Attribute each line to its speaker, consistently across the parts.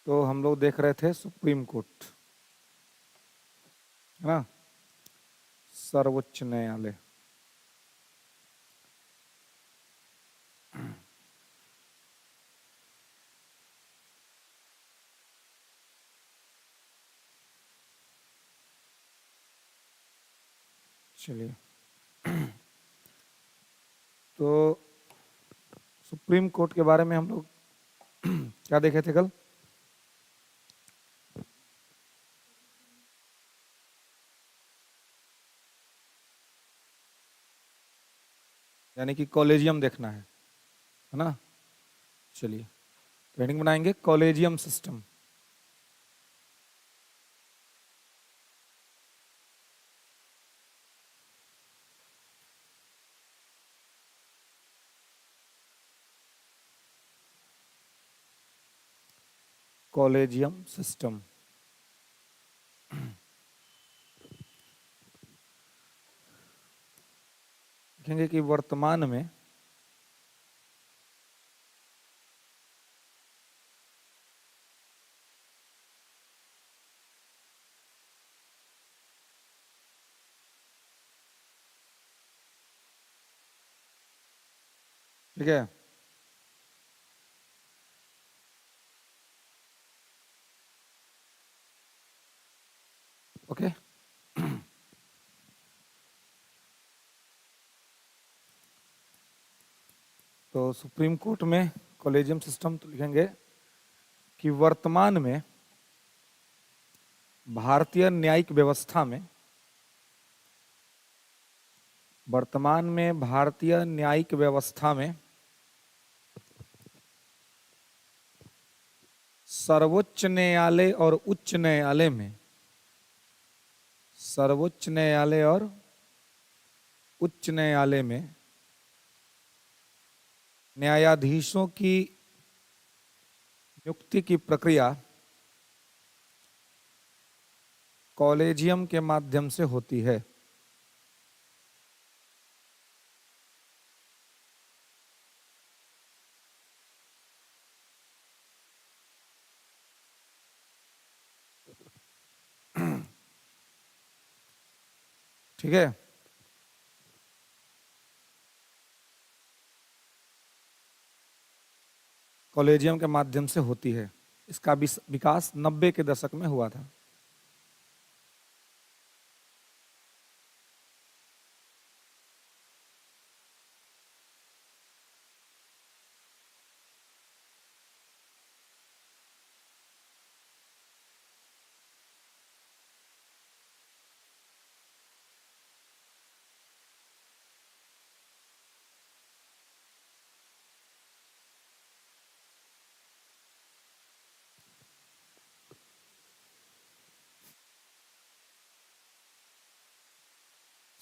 Speaker 1: तो हम लोग देख रहे थे सुप्रीम कोर्ट, है ना, सर्वोच्च न्यायालय। चलिए, तो सुप्रीम कोर्ट के बारे में हम लोग क्या देखे थे कल? यानी कि कॉलेजियम देखना है ना। चलिए, तो हेडिंग बनाएंगे कॉलेजियम सिस्टम। कॉलेजियम सिस्टम देखेंगे कि वर्तमान में ठीक है, ओके। तो सुप्रीम कोर्ट में कॉलेजियम सिस्टम तो लिखेंगे कि वर्तमान में भारतीय न्यायिक व्यवस्था में सर्वोच्च न्यायालय और उच्च न्यायालय में न्यायाधीशों की नियुक्ति की प्रक्रिया कॉलेजियम के माध्यम से होती है। ठीक है, कॉलेजियम के माध्यम से होती है। इसका विकास 90 के दशक में हुआ था।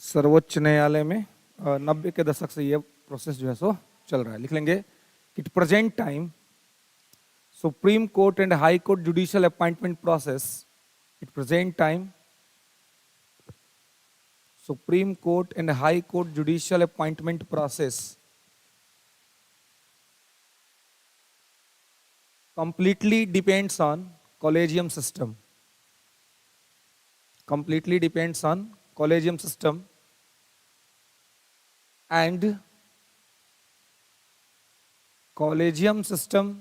Speaker 1: सर्वोच्च न्यायालय में 90 के दशक से ये प्रोसेस जो है सो चल रहा है। लिख लेंगे कि present time supreme court and high court judicial appointment process at present time supreme court and high court judicial appointment process completely depends on collegium system and collegium system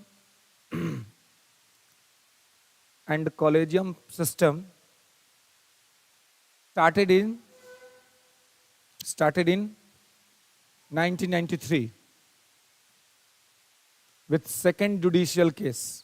Speaker 1: started in 1993 with second judicial case.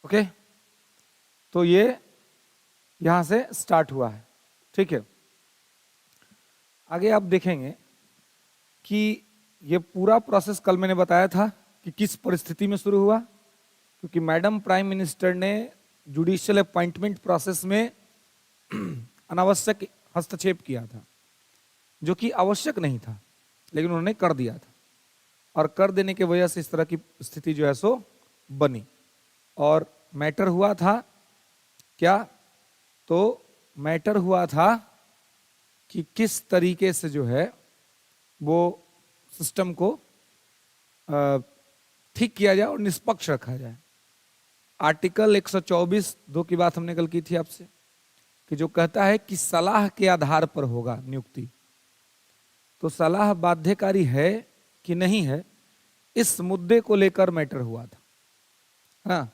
Speaker 1: Okay, तो ये यहां से start हुआ है, ठीक है। आगे आप देखेंगे कि ये पूरा प्रोसेस कल मैंने बताया था कि किस परिस्थिति में शुरू हुआ, क्योंकि मैडम प्राइम मिनिस्टर ने जुडिशियल अपॉइंटमेंट प्रोसेस में अनावश्यक हस्तक्षेप किया था, जो कि आवश्यक नहीं था, लेकिन उन्होंने कर दिया था, और कर देने की वजह से इस तरह की स्थिति जो है सो बनी। और मैटर हुआ था क्या, तो मैटर हुआ था कि किस तरीके से जो है वो सिस्टम को ठीक किया जाए और निष्पक्ष रखा जाए। आर्टिकल 124(2) की बात हमने कल की थी आपसे, कि जो कहता है कि सलाह के आधार पर होगा नियुक्ति। तो सलाह बाध्यकारी है कि नहीं है, इस मुद्दे को लेकर मैटर हुआ था, हाँ,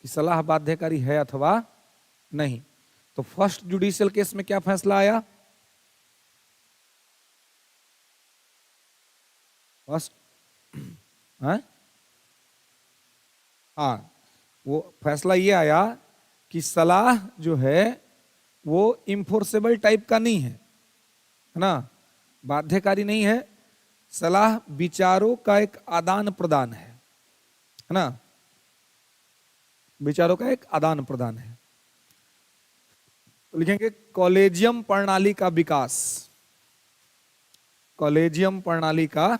Speaker 1: कि सलाह बाध्यकारी है अथवा नहीं। तो फर्स्ट जुडिशियल केस में क्या फैसला आया, फर्स्ट, हाँ, वो फैसला ये आया कि सलाह जो है वो इंफोर्सेबल टाइप का नहीं है ना, बाध्यकारी नहीं है। सलाह विचारों का एक आदान प्रदान है ना, विचारों का एक आदान प्रदान है। तो लिखेंगे कॉलेजियम प्रणाली का विकास, कॉलेजियम प्रणाली का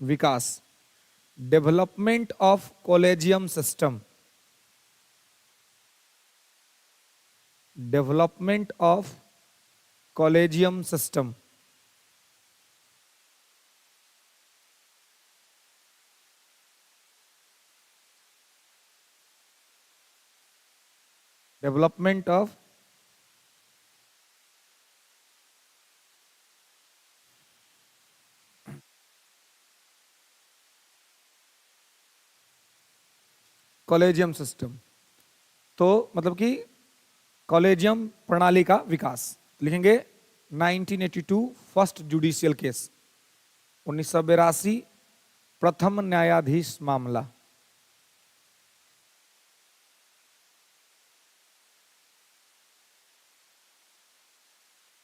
Speaker 1: विकास, development of collegium system, development of collegium system. Development of collegium system, तो मतलब कि कॉलेजियम प्रणाली का विकास। लिखेंगे 1982 फर्स्ट जुडिशियल केस, 1982 प्रथम न्यायाधीश मामला,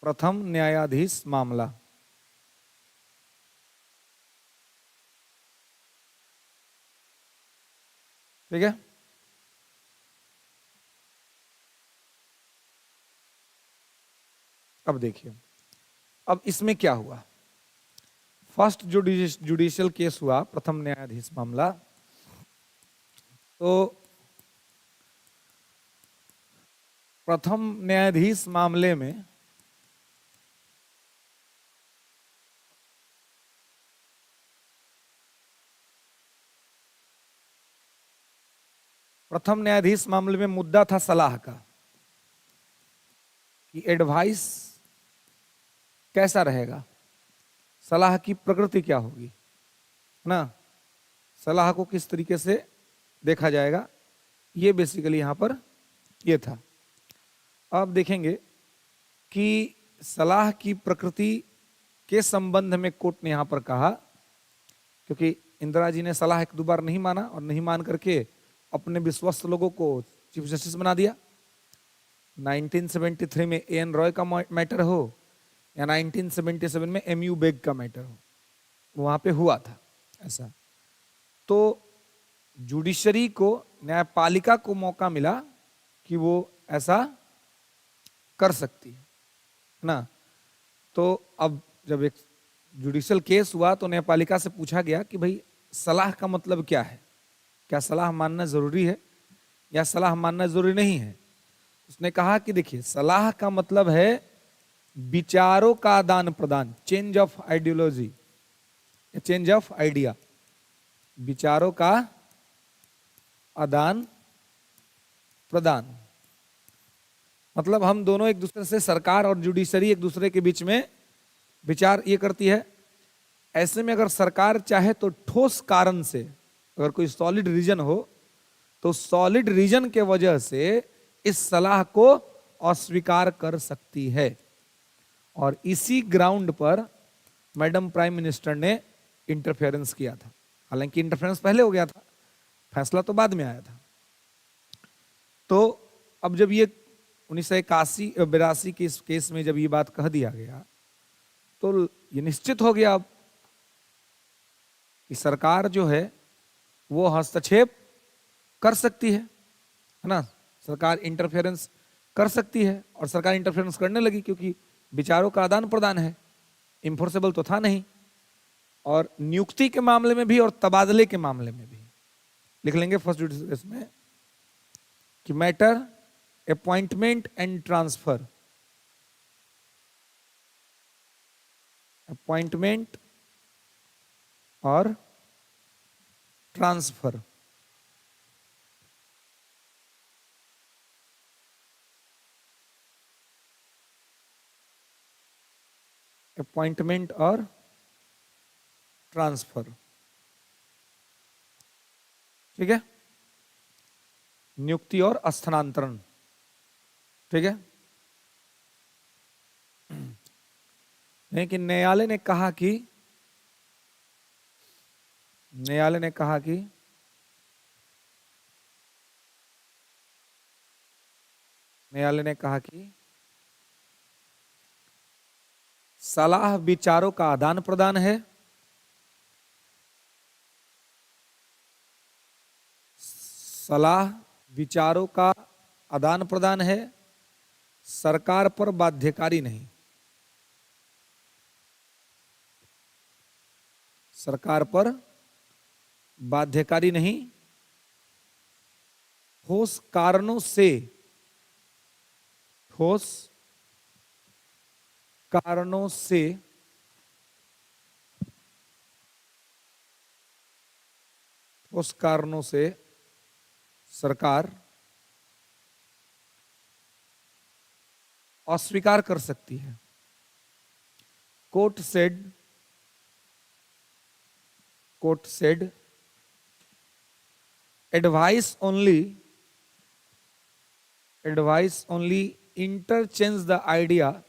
Speaker 1: प्रथम न्यायाधीश मामला। ठीक है, अब देखिए, अब इसमें क्या हुआ। फर्स्ट जुडिशियल केस हुआ, प्रथम न्यायाधीश मामला। तो प्रथम न्यायाधीश मामले में प्रथम न्यायाधीश मामले में मुद्दा था सलाह का, कि एडवाइस कैसा रहेगा, सलाह की प्रकृति क्या होगी ना, सलाह को किस तरीके से देखा जाएगा, ये बेसिकली यहां पर ये था। अब देखेंगे कि सलाह की प्रकृति के संबंध में कोर्ट ने यहां पर कहा, क्योंकि इंदिरा जी ने सलाह एक दो बार नहीं माना, और नहीं मान करके अपने विश्वस्त लोगों को चीफ जस्टिस बना दिया। 1973 में एन रॉय का मैटर हो या 1977 में एमयू बेग का मैटर हो, वहां पे हुआ था ऐसा। तो जुडिशरी को, न्यायपालिका को मौका मिला कि वो ऐसा कर सकती है ना। तो अब जब एक जुडिशियल केस हुआ तो न्यायपालिका से पूछा गया कि भाई सलाह का मतलब क्या है, क्या सलाह मानना जरूरी है या सलाह मानना जरूरी नहीं है। उसने कहा कि देखिए, सलाह का मतलब है विचारों का आदान प्रदान, change of ideology, change of idea, विचारों का आदान प्रदान। मतलब हम दोनों एक दूसरे से, सरकार और जुडिशरी एक दूसरे के बीच में विचार ये करती है। ऐसे में अगर सरकार चाहे तो ठोस कारण से, अगर कोई सॉलिड रीजन हो, तो सॉलिड रीजन के वजह से इस सलाह को अस्वीकार कर सकती है। और इसी ग्राउंड पर मैडम प्राइम मिनिस्टर ने इंटरफेरेंस किया था। हालांकि इंटरफेरेंस पहले हो गया था, फैसला तो बाद में आया था। तो अब जब ये 1981-82 के इस केस में जब ये बात कह दिया गया, तो ये निश्चित हो गया अब कि सरकार जो है वो हस्तक्षेप कर सकती है ना, सरकार इंटरफेरेंस कर सकती है, और सरकार इंटरफेरेंस करने लगी क्योंकि विचारों का आदान प्रदान है, इन्फोर्सेबल तो था नहीं। और नियुक्ति के मामले में भी और तबादले के मामले में भी लिख लेंगे फर्स्ट जुडिशियल केस में कि matter appointment and transfer, appointment और ट्रांसफर, अपॉइंटमेंट और ट्रांसफर, ठीक है, नियुक्ति और स्थानांतरण, ठीक है। लेकिन न्यायालय ने कहा कि न्यायालय ने कहा कि सलाह विचारों का आदान प्रदान है, सलाह विचारों का आदान प्रदान है, सरकार पर बाध्यकारी नहीं, सरकार पर बाध्यकारी नहीं, ठोस कारणों से, ठोस कारणों से ठोस कारणों से सरकार अस्वीकार कर सकती है। Court said advice only interchange the idea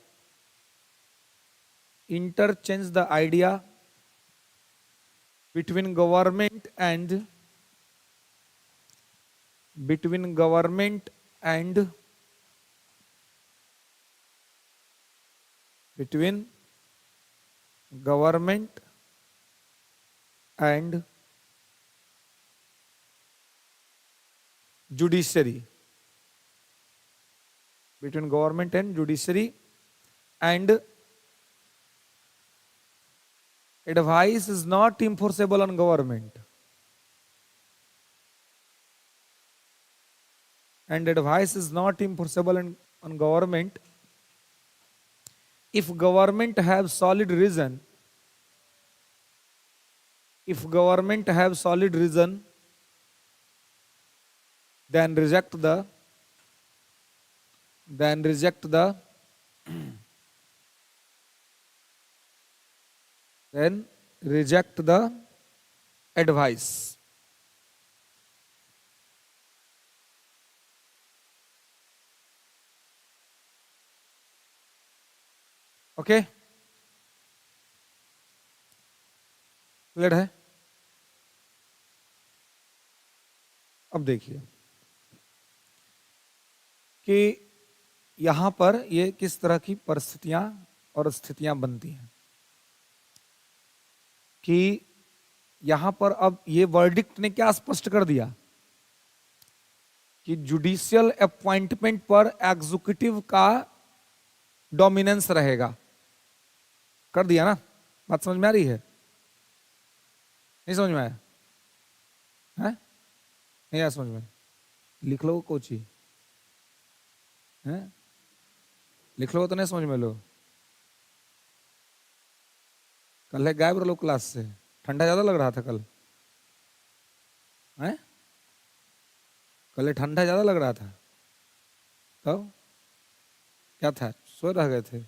Speaker 1: between government and judiciary, and advice is not enforceable on government, if government have solid reason, then reject the advice. Okay, clear है? अब देखिए कि यहां पर ये किस तरह की परिस्थितियां और स्थितियां बनती हैं कि यहां पर अब ये वर्डिक्ट ने क्या स्पष्ट कर दिया कि जुडिशियल अपॉइंटमेंट पर एग्जीक्यूटिव का डोमिनेंस रहेगा। कर दिया ना? बात समझ में आ रही है? नहीं समझ में आया? है? नहीं आया समझ में? लिख लो कोची है, लिख लो तो नहीं समझ में लो। कल है गायब रहो क्लास से, ठंडा ज्यादा लग रहा था कल है, कल ठंडा ज्यादा लग रहा था, तो क्या था, सो रह गए थे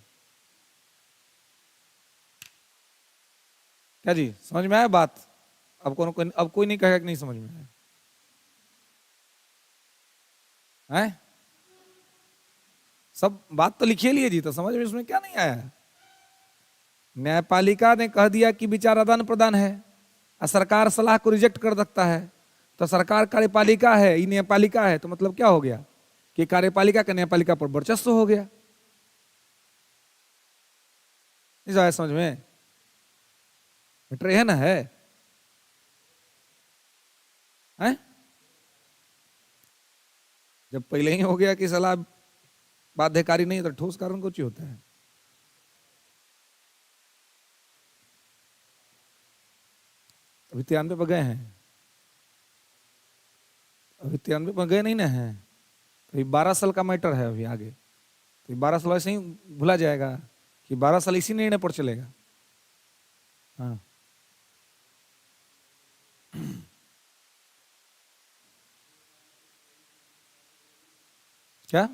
Speaker 1: क्या जी? समझ में आया बात? अब कोई नहीं कहेगा कि नहीं समझ में आया है? सब बात तो लिखिए लिए जी, तो समझ में इसमें क्या नहीं आया? न्यायपालिका ने कह दिया कि विचार आदान प्रदान है और सरकार सलाह को रिजेक्ट कर सकता है, तो सरकार कार्यपालिका है, ये न्यायपालिका है, तो मतलब क्या हो गया? कि कार्यपालिका का न्यायपालिका पर वर्चस्व हो गया। नहीं आया समझ में? मैटर है ना, है? जब पहले ही हो गया कि सलाह बाध्यकारी नहीं, तो ठोस कारण कुछ ही होता है। अभी 93 पर गए हैं, अभी 93 पर गए नहीं ना है, तो 12 साल का मैटर है अभी आगे। तो 12 साल ऐसे ही भूला जाएगा कि 12 साल इसी निर्णय पर चलेगा। हाँ, क्या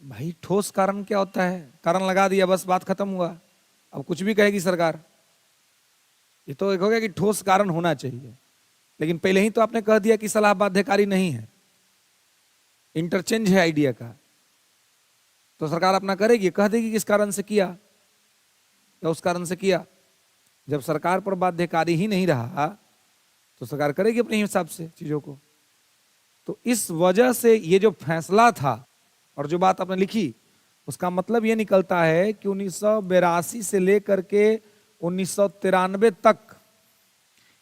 Speaker 1: भाई ठोस कारण क्या होता है? कारण लगा दिया, बस बात खत्म हुआ। अब कुछ भी कहेगी सरकार। ये तो एक हो गया कि ठोस कारण होना चाहिए, लेकिन पहले ही तो आपने कह दिया कि सलाह बाध्यकारी नहीं है, इंटरचेंज है आइडिया का। तो सरकार अपना करेगी, कह देगी किस कारण से किया या उस कारण से किया। जब सरकार पर बाध्यकारी ही नहीं रहा तो सरकार करेगी अपने हिसाब से चीजों को। तो इस वजह से ये जो फैसला था और जो बात आपने लिखी, उसका मतलब ये निकलता है कि 1982 से लेकर के 1993 तक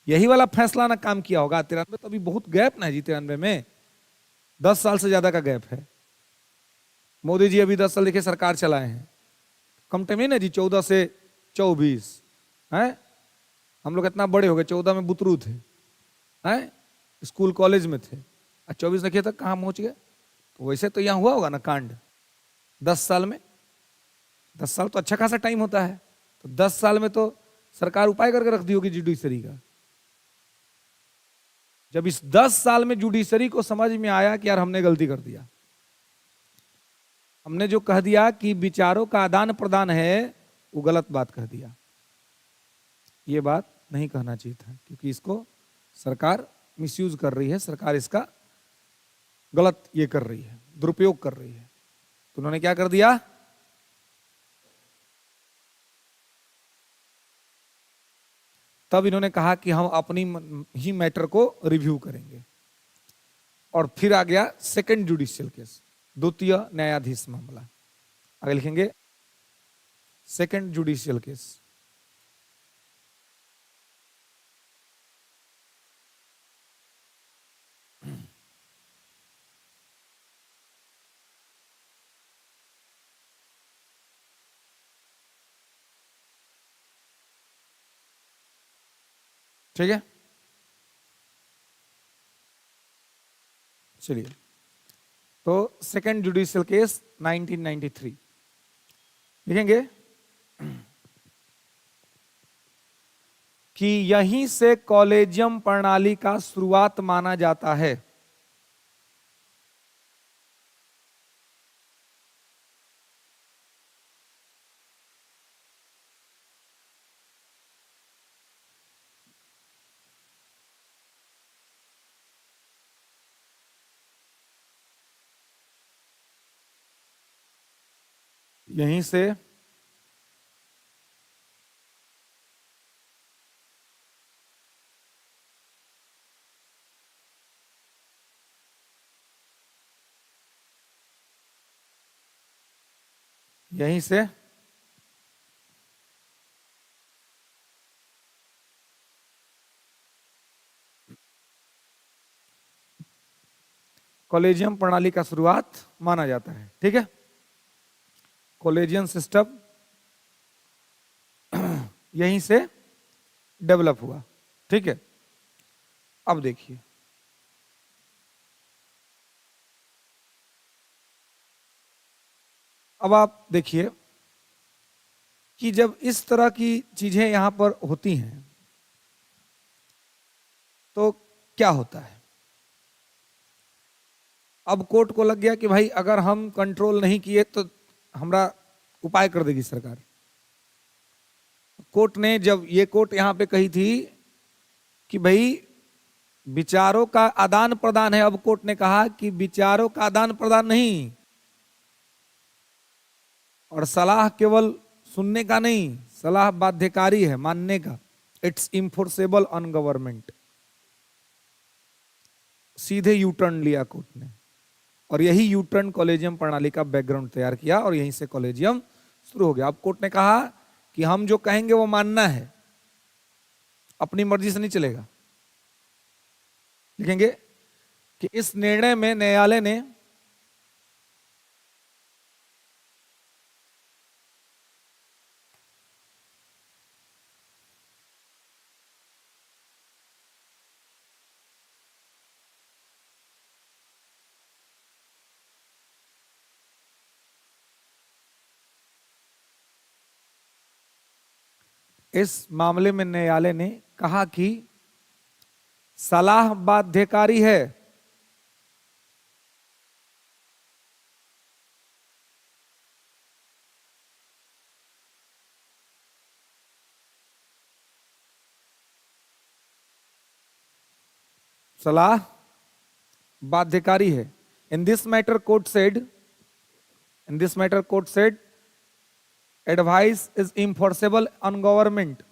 Speaker 1: यही वाला फैसला ना काम किया होगा। 93 तो अभी बहुत गैप ना है जी, 93 में 10 साल से ज्यादा का गैप है। मोदी जी अभी 10 साल देखिए सरकार चलाए हैं, कम टाइम है ना जी, 14 से 24 है। हम लोग इतना बड़े हो गए, 14 में बुतरू थे, हैं, स्कूल कॉलेज में थे, और 24 देखिए तक कहाँ पहुंच गए। तो वैसे तो यहाँ हुआ होगा ना कांड 10 साल में। 10 साल तो अच्छा खासा टाइम होता है, तो 10 साल में तो सरकार उपाय करके रख दी होगी जुडिशरी का। जब इस 10 साल में जुडिशरी को समझ में आया कि यार हमने गलती कर दिया, हमने जो कह दिया कि विचारों का आदान प्रदान है, वो गलत बात कह दिया। ये बात नहीं कहना चाहिए था, क्योंकि इसको सरकार मिसयूज कर रही है, सरकार इसका गलत ये कर रही है, दुरुपयोग कर रही है। तो उन्होंने क्या कर दिया, तब इन्होंने कहा कि हम अपनी ही मैटर को रिव्यू करेंगे। और फिर आ गया सेकंड जुडिशियल केस, द्वितीय न्यायाधीश मामला। आगे लिखेंगे सेकंड जुडिशियल केस। ठीक है, चलिए। तो सेकंड जुडिशियल केस 1993 लिखेंगे कि यहीं से कॉलेजियम प्रणाली का शुरुआत माना जाता है। यहीं से यहीं से कॉलेजियम प्रणाली का शुरुआत माना जाता है। ठीक है, कॉलेजियम सिस्टम यहीं से डेवलप हुआ। ठीक है, अब देखिए, अब आप देखिए कि जब इस तरह की चीजें यहां पर होती हैं तो क्या होता है। अब कोर्ट को लग गया कि भाई अगर हम कंट्रोल नहीं किए तो हमारा उपाय कर देगी सरकार। कोर्ट ने जब ये कोर्ट यहां पे कही थी कि भाई विचारों का आदान प्रदान है, अब कोर्ट ने कहा कि विचारों का आदान प्रदान नहीं, और सलाह केवल सुनने का नहीं, सलाह बाध्यकारी है मानने का। It's enforceable on government. सीधे यू टर्न लिया कोर्ट ने, और यही यू टर्न कॉलेजियम प्रणाली का बैकग्राउंड तैयार किया, और यहीं से कॉलेजियम शुरू हो गया। अब कोर्ट ने कहा कि हम जो कहेंगे वो मानना है, अपनी मर्जी से नहीं चलेगा। लिखेंगे कि इस निर्णय में न्यायालय ने इस मामले में न्यायालय ने कहा कि सलाह बाध्यकारी है। सलाह बाध्यकारी है। In this matter court said advice is enforceable on government.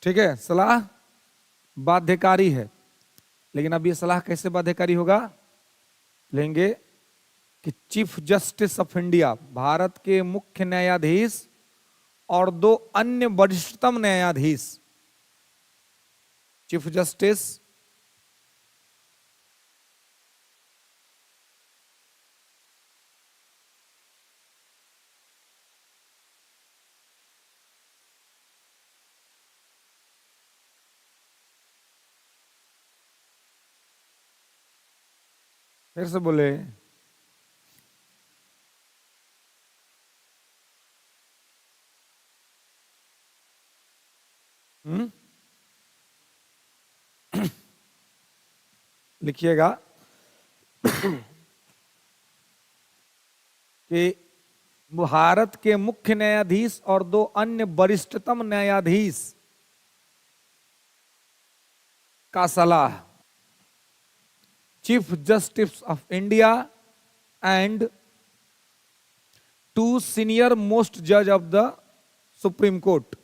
Speaker 1: ठीक है, सलाह बाध्यकारी है। लेकिन अब ये सलाह कैसे बाध्यकारी होगा? लेंगे कि chief justice of India, Bharat के मुख्य न्यायाधीश और 2 अन्य वरिष्ठतम न्यायाधीश, चीफ जस्टिस फिर से बोले, लिखिएगा कि भारत के मुख्य न्यायाधीश और 2 अन्य वरिष्ठतम न्यायाधीश का सलाह, chief justice of India and 2 senior most जज ऑफ द सुप्रीम कोर्ट,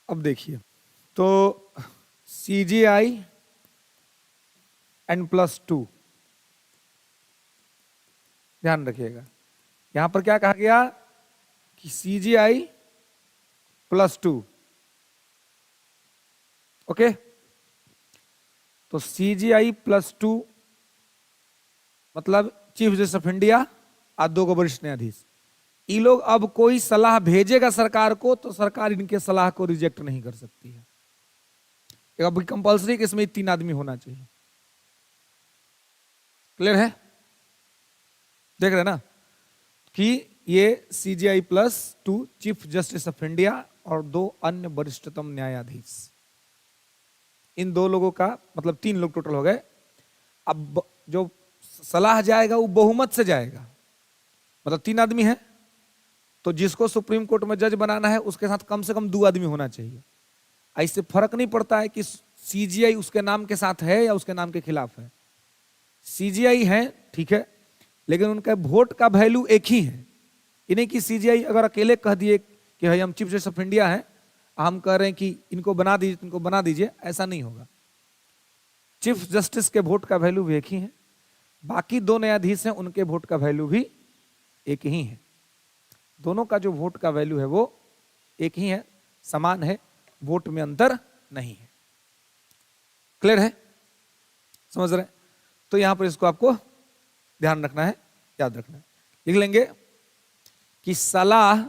Speaker 1: अब देखिए, तो CGI N+2, ध्यान रखिएगा, यहां पर क्या कहा गया कि CGI+2, ओके। तो CGI+2 मतलब चीफ जस्टिस ऑफ इंडिया और 2 वरिष्ठ न्यायाधीश। ये लोग अब कोई सलाह भेजेगा सरकार को तो सरकार इनके सलाह को रिजेक्ट नहीं कर सकती है। अब कंपल्सरी कि इसमें 3 आदमी होना चाहिए। क्लियर है? देख रहे ना कि ये CGI+2 chief justice of India और 2 अन्य वरिष्ठतम न्यायाधीश, इन 2 लोगों का मतलब 3 लोग टोटल हो गए। अब जो सलाह जाएगा वो बहुमत से जाएगा, मतलब 3 आदमी है, तो जिसको सुप्रीम कोर्ट में जज बनाना है उसके साथ कम से कम 2 आदमी होना चाहिए। ऐसे फर्क नहीं पड़ता है कि CGI उसके नाम के साथ है या उसके नाम के खिलाफ है। CGI है, ठीक है, लेकिन उनका वोट का वैल्यू एक ही है। ये नहीं कि CGI अगर अकेले कह दिए कि भाई हम चीफ जस्टिस ऑफ इंडिया हैं, हम कह रहे हैं कि इनको बना दीजिए, इनको बना दीजिए, ऐसा नहीं होगा। चीफ जस्टिस के वोट का वैल्यू भी एक ही है, बाकी 2 न्यायाधीश हैं उनके वोट का वैल्यू भी एक ही है। दोनों का जो वोट का वैल्यू है वो एक ही है, समान है, वोट में अंतर नहीं है। क्लियर है? समझ रहे हैं? तो यहां पर इसको आपको ध्यान रखना है, याद रखना है। लिख लेंगे कि सलाह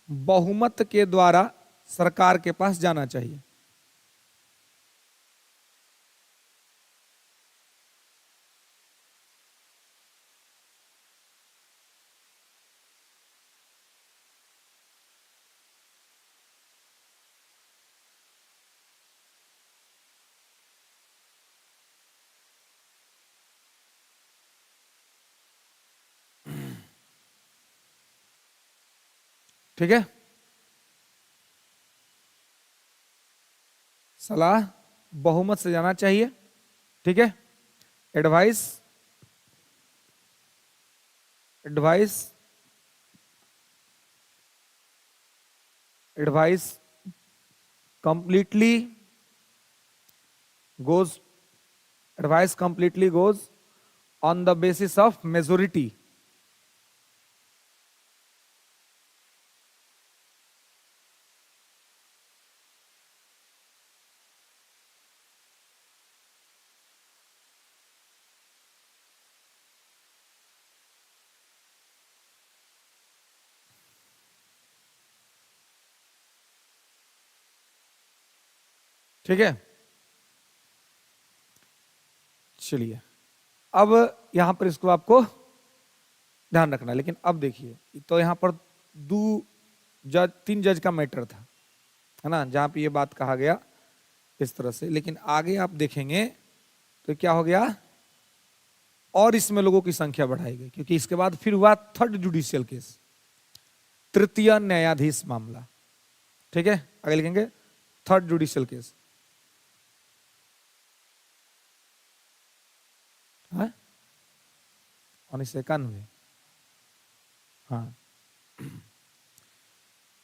Speaker 1: बहुमत के द्वारा सरकार के पास जाना चाहिए। ठीक है, सलाह बहुमत से जाना चाहिए। ठीक है, advice, advice, advice completely goes, advice completely goes on the basis of majority. ठीक है, चलिए अब यहां पर इसको आपको ध्यान रखना है। लेकिन अब देखिए, तो यहां पर दो जज, तीन जज का मैटर था, है ना, जहां पे ये बात कहा गया इस तरह से। लेकिन आगे आप देखेंगे तो क्या हो गया, और इसमें लोगों की संख्या बढ़ाई गई, क्योंकि इसके बाद फिर हुआ थर्ड जुडिशियल केस, तृतीय न्यायाधीश मामला। ठीक है, आगे लिखेंगे थर्ड जुडिशियल केस। 1991। हाँ,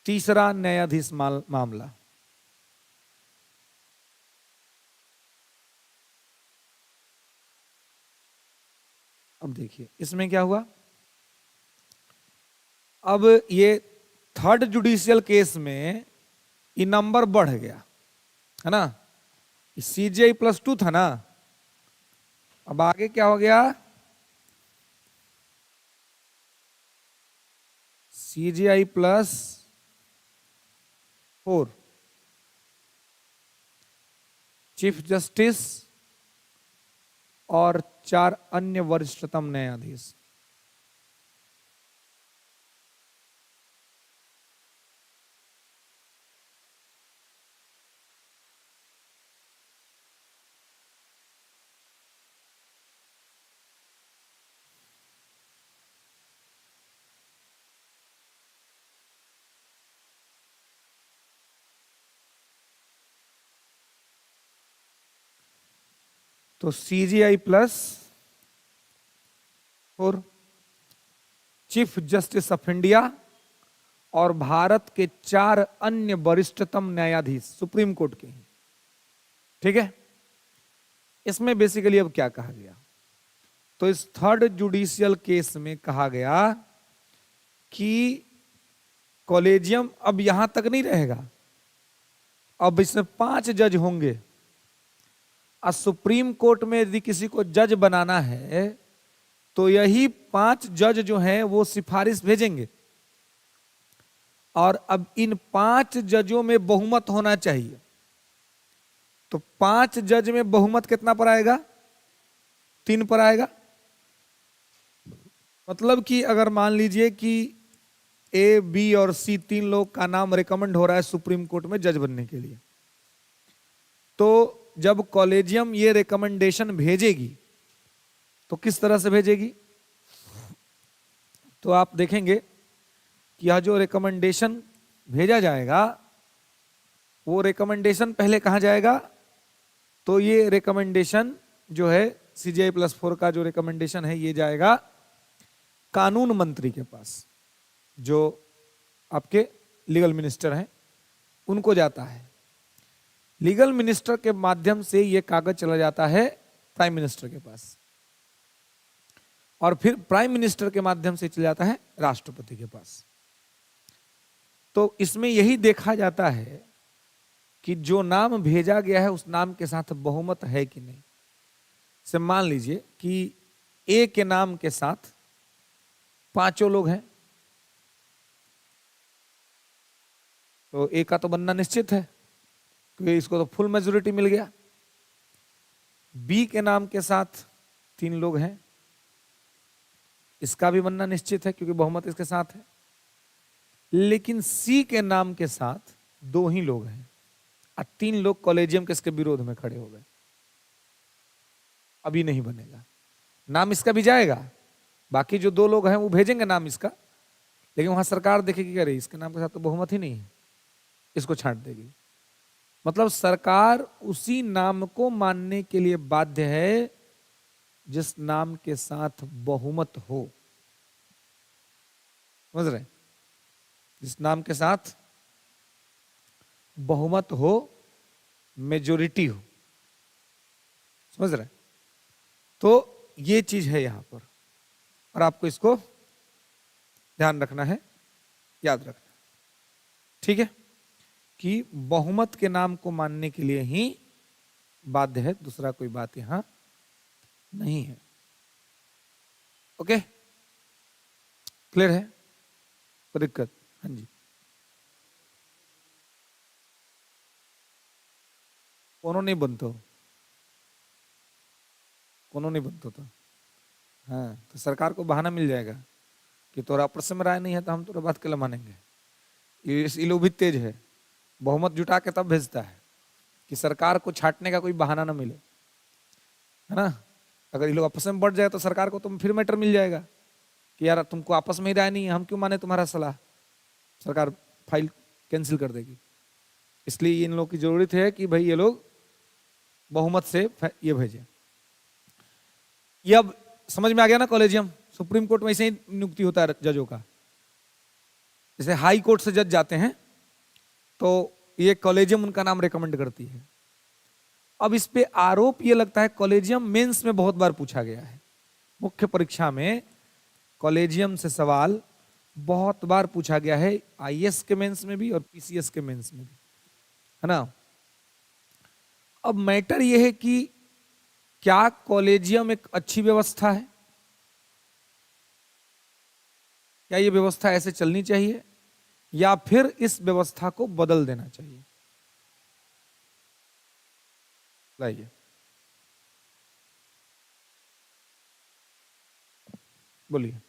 Speaker 1: तीसरा न्यायाधीश मामला। अब देखिए इसमें क्या हुआ, अब ये थर्ड जुडिशियल केस में ये नंबर बढ़ गया, है ना, CJI +2 था ना, अब आगे क्या हो गया, CJI +4, चीफ जस्टिस और 4 अन्य वरिष्ठतम न्यायाधीश। तो CJI +4, chief justice of India और भारत के 4 अन्य वरिष्ठतम न्यायाधीश सुप्रीम कोर्ट के। ठीक है, इसमें बेसिकली अब क्या कहा गया, तो इस थर्ड जुडिशियल केस में कहा गया कि कॉलेजियम अब यहां तक नहीं रहेगा, अब इसमें 5 जज होंगे। और सुप्रीम कोर्ट में यदि किसी को जज बनाना है तो यही 5 जज जो हैं वो सिफारिश भेजेंगे, और अब इन 5 जजों में बहुमत होना चाहिए। तो 5 जज में बहुमत कितना पर आएगा, 3 पर आएगा। मतलब कि अगर मान लीजिए कि A, B और C 3 लोग का नाम रिकमेंड हो रहा है सुप्रीम कोर्ट में जज बनने के लिए, तो जब कॉलेजियम ये रिकमेंडेशन भेजेगी तो किस तरह से भेजेगी, तो आप देखेंगे कि यह जो रिकमेंडेशन भेजा जाएगा वो रिकमेंडेशन पहले कहां जाएगा, तो ये रिकमेंडेशन जो है CJI +4 का जो रिकमेंडेशन है ये जाएगा कानून मंत्री के पास, जो आपके लीगल मिनिस्टर हैं उनको जाता है। लीगल मिनिस्टर के माध्यम से ये कागज चला जाता है प्राइम मिनिस्टर के पास, और फिर प्राइम मिनिस्टर के माध्यम से चला जाता है राष्ट्रपति के पास। तो इसमें यही देखा जाता है कि जो नाम भेजा गया है उस नाम के साथ बहुमत है कि नहीं। से मान लीजिए कि A के नाम के साथ 5 लोग हैं, तो ए का तो बनना निश्चित है क्योंकि इसको तो फुल मेजोरिटी मिल गया। बी के नाम के साथ 3 लोग हैं, इसका भी बनना निश्चित है क्योंकि बहुमत इसके साथ है। लेकिन सी के नाम के साथ 2 ही लोग हैं और 3 लोग कॉलेजियम के इसके विरोध में खड़े हो गए। अभी नहीं बनेगा, नाम इसका भी जाएगा, बाकी जो 2 लोग हैं वो भेजेंगे नाम इसका, लेकिन वहां सरकार देखेगी अरे इसके नाम के साथ तो बहुमत ही नहीं है, इसको छांट देगी। मतलब सरकार उसी नाम को मानने के लिए बाध्य है जिस नाम के साथ बहुमत हो। समझ रहे? जिस नाम के साथ बहुमत हो, मेजोरिटी हो। समझ रहे? तो ये चीज है यहां पर, और आपको इसको ध्यान रखना है, याद रखना। ठीक है कि बहुमत के नाम को मानने के लिए ही बाध्य है, दूसरा कोई बात यहां नहीं है। ओके, क्लियर है? कोई दिक्कत? हाँ जी, कोनो नहीं बनते हो, कोनो नहीं बनते तो हाँ, तो सरकार को बहाना मिल जाएगा कि तोरा आपस में राय नहीं है तो हम तोरा बात के लिए मानेंगे। ये लोग भी तेज है, बहुमत जुटा के तब भेजता है कि सरकार को छाटने का कोई बहाना ना मिले, है ना। अगर ये लोग आपस में बढ़ जाए तो सरकार को तुम फिर मैटर मिल जाएगा कि यार तुमको आपस में ही राय नहीं है, हम क्यों माने तुम्हारा सलाह, सरकार फाइल कैंसिल कर देगी। इसलिए इन लोग की जरूरत है कि भाई ये लोग बहुमत से ये भेजे। ये अब समझ में आ गया ना? कॉलेजियम सुप्रीम कोर्ट में ऐसे ही नियुक्ति होता है जजों का। जैसे हाई कोर्ट से जज जाते हैं तो ये कॉलेजियम उनका नाम रिकमेंड करती है। अब इस पे आरोप ये लगता है, कॉलेजियम मेंस में बहुत बार पूछा गया है, मुख्य परीक्षा में कॉलेजियम से सवाल बहुत बार पूछा गया है, आईएएस के मेंस में भी और पीसीएस के मेंस में भी, है ना। अब मैटर यह है कि क्या कॉलेजियम एक अच्छी व्यवस्था है? क्या ये व्यवस्था ऐसे चलनी चाहिए या फिर इस व्यवस्था को बदल देना चाहिए? लाइए, बोलिए।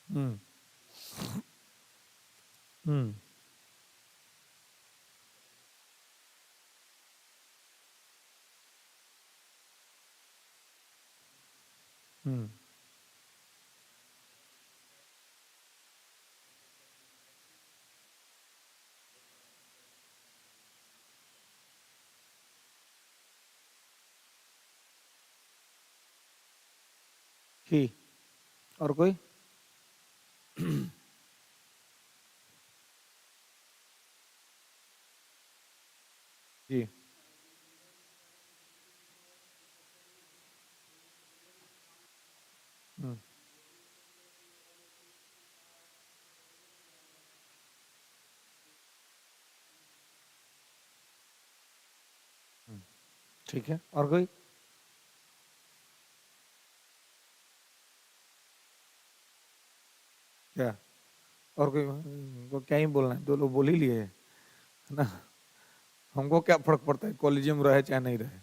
Speaker 1: हम्म हम्म हम्म ठीक, और कोई? जी, हम्म ठीक है, और कोई? क्या और कोई? को क्या ही बोलना है, 2 लोग बोल ही लिए, है ना। हमको क्या फर्क पड़ता है कॉलेजियम रहे चाहे नहीं रहे।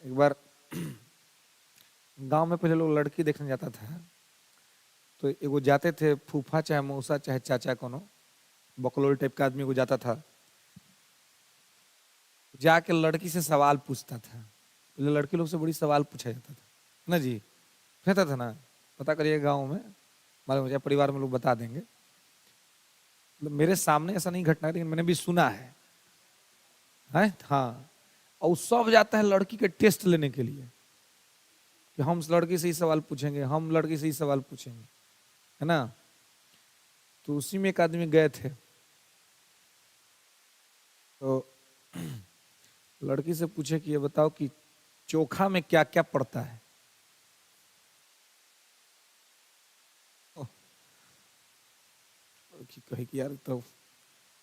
Speaker 1: एक बार गांव में पहले लोग लड़की देखने जाता था, तो एगो जाते थे फूफा चाहे मौसा चाहे चाचा, कोनो बकलोल टाइप का आदमी को जाता था, जाके लड़की से सवाल पूछता था। पहले लड़की लोग से बड़ी सवाल पूछा जाता था ना जी, कहता था ना, पता करिए गांव में, मालूम हो जाए परिवार में लोग बता देंगे। मतलब मेरे सामने ऐसा नहीं घटना, लेकिन मैंने भी सुना है हाँ। और सब जाता है लड़की के टेस्ट लेने के लिए कि हम उस लड़की से ही सवाल पूछेंगे, हम लड़की से ही सवाल पूछेंगे, है ना। तो उसी में एक आदमी गए थे, तो लड़की से पूछे कि ये बताओ कि चोखा में क्या क्या पड़ता है। लड़की कहे कि यार तो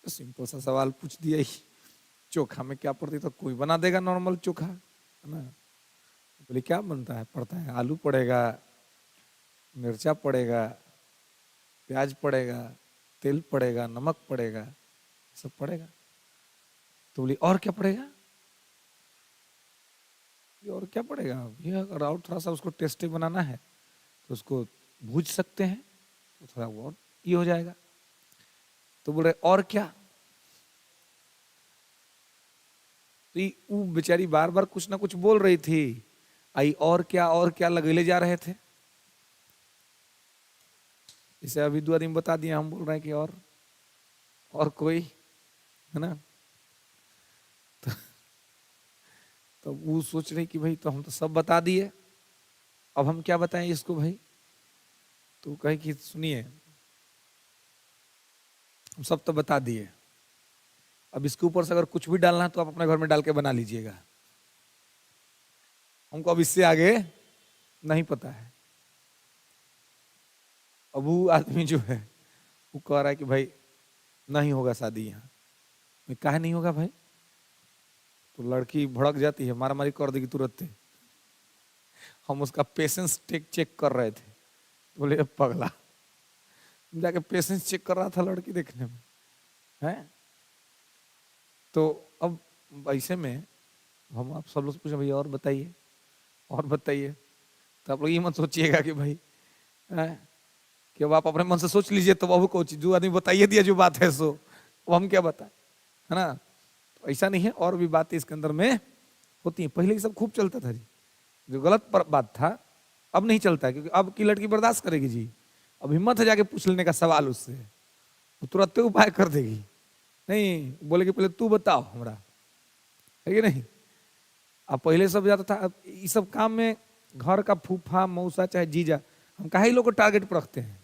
Speaker 1: सिंपल सा सवाल पूछ दिया ही, चोखा में क्या पड़ती, तो कोई बना देगा नॉर्मल चोखा, है ना। बोले क्या बनता है, पड़ता है आलू पड़ेगा, मिर्चा पड़ेगा, प्याज पड़ेगा, तेल पड़ेगा, नमक पड़ेगा, सब पड़ेगा। तो बोली और क्या पड़ेगा, ये और क्या पड़ेगा, ये अगर और थोड़ा सा उसको टेस्टी बनाना है तो उसको भूज सकते हैं, तो थोड़ा और ये हो जाएगा। तो बोल रहे और क्या, तो वो बेचारी बार बार कुछ ना कुछ बोल रही थी, आई और क्या लगेले जा रहे थे। इसे अभी 2 आदमी बता दिया, हम बोल रहे हैं कि और कोई, है ना। तो वो सोच रही कि भाई तो हम तो सब बता दिए, अब हम क्या बताएं इसको भाई। तो कहे कि सुनिए, हम सब तो बता दिए, अब इसके ऊपर से अगर कुछ भी डालना है तो आप अपने घर में डाल के बना लीजिएगा, हमको अब इससे आगे नहीं पता है। अब वो आदमी जो है वो कह रहा है कि भाई नहीं होगा शादी यहाँ। मैं काहे नहीं होगा भाई, तो लड़की भड़क जाती है, मारा मारी कर देगी तुरंत ही। हम उसका पेशेंस चेक कर रहे थे, तो बोले अब पगला, जाके पेशेंस चेक कर रहा था लड़की देखने में है। तो अब ऐसे में हम आप सब लोग पूछे भैया और बताइए, और बताइए, तो आप लोग ये मत सोचिएगा कि भाई है कि अब आप अपने मन से सोच लीजिए, तो बाबू को जो आदमी बताइए दिया जो बात है सो वो हम क्या बताएं, है ना। तो ऐसा नहीं है, और भी बातें इसके अंदर में होती हैं। पहले ये सब खूब चलता था जी, जो गलत बात था अब नहीं चलता है, क्योंकि अब की लड़की बर्दाश्त करेगी जी। अब हिम्मत है जाके पूछ लेने का सवाल उससे, वो तुरंत उपाय कर देगी। नहीं बोले कि पहले तू बताओ हमारा, है कि नहीं। अब पहले सब जाता था, अब इस सब काम में घर का फूफा मौसा चाहे जीजा, हम काहे लोग को टारगेट पर रखते हैं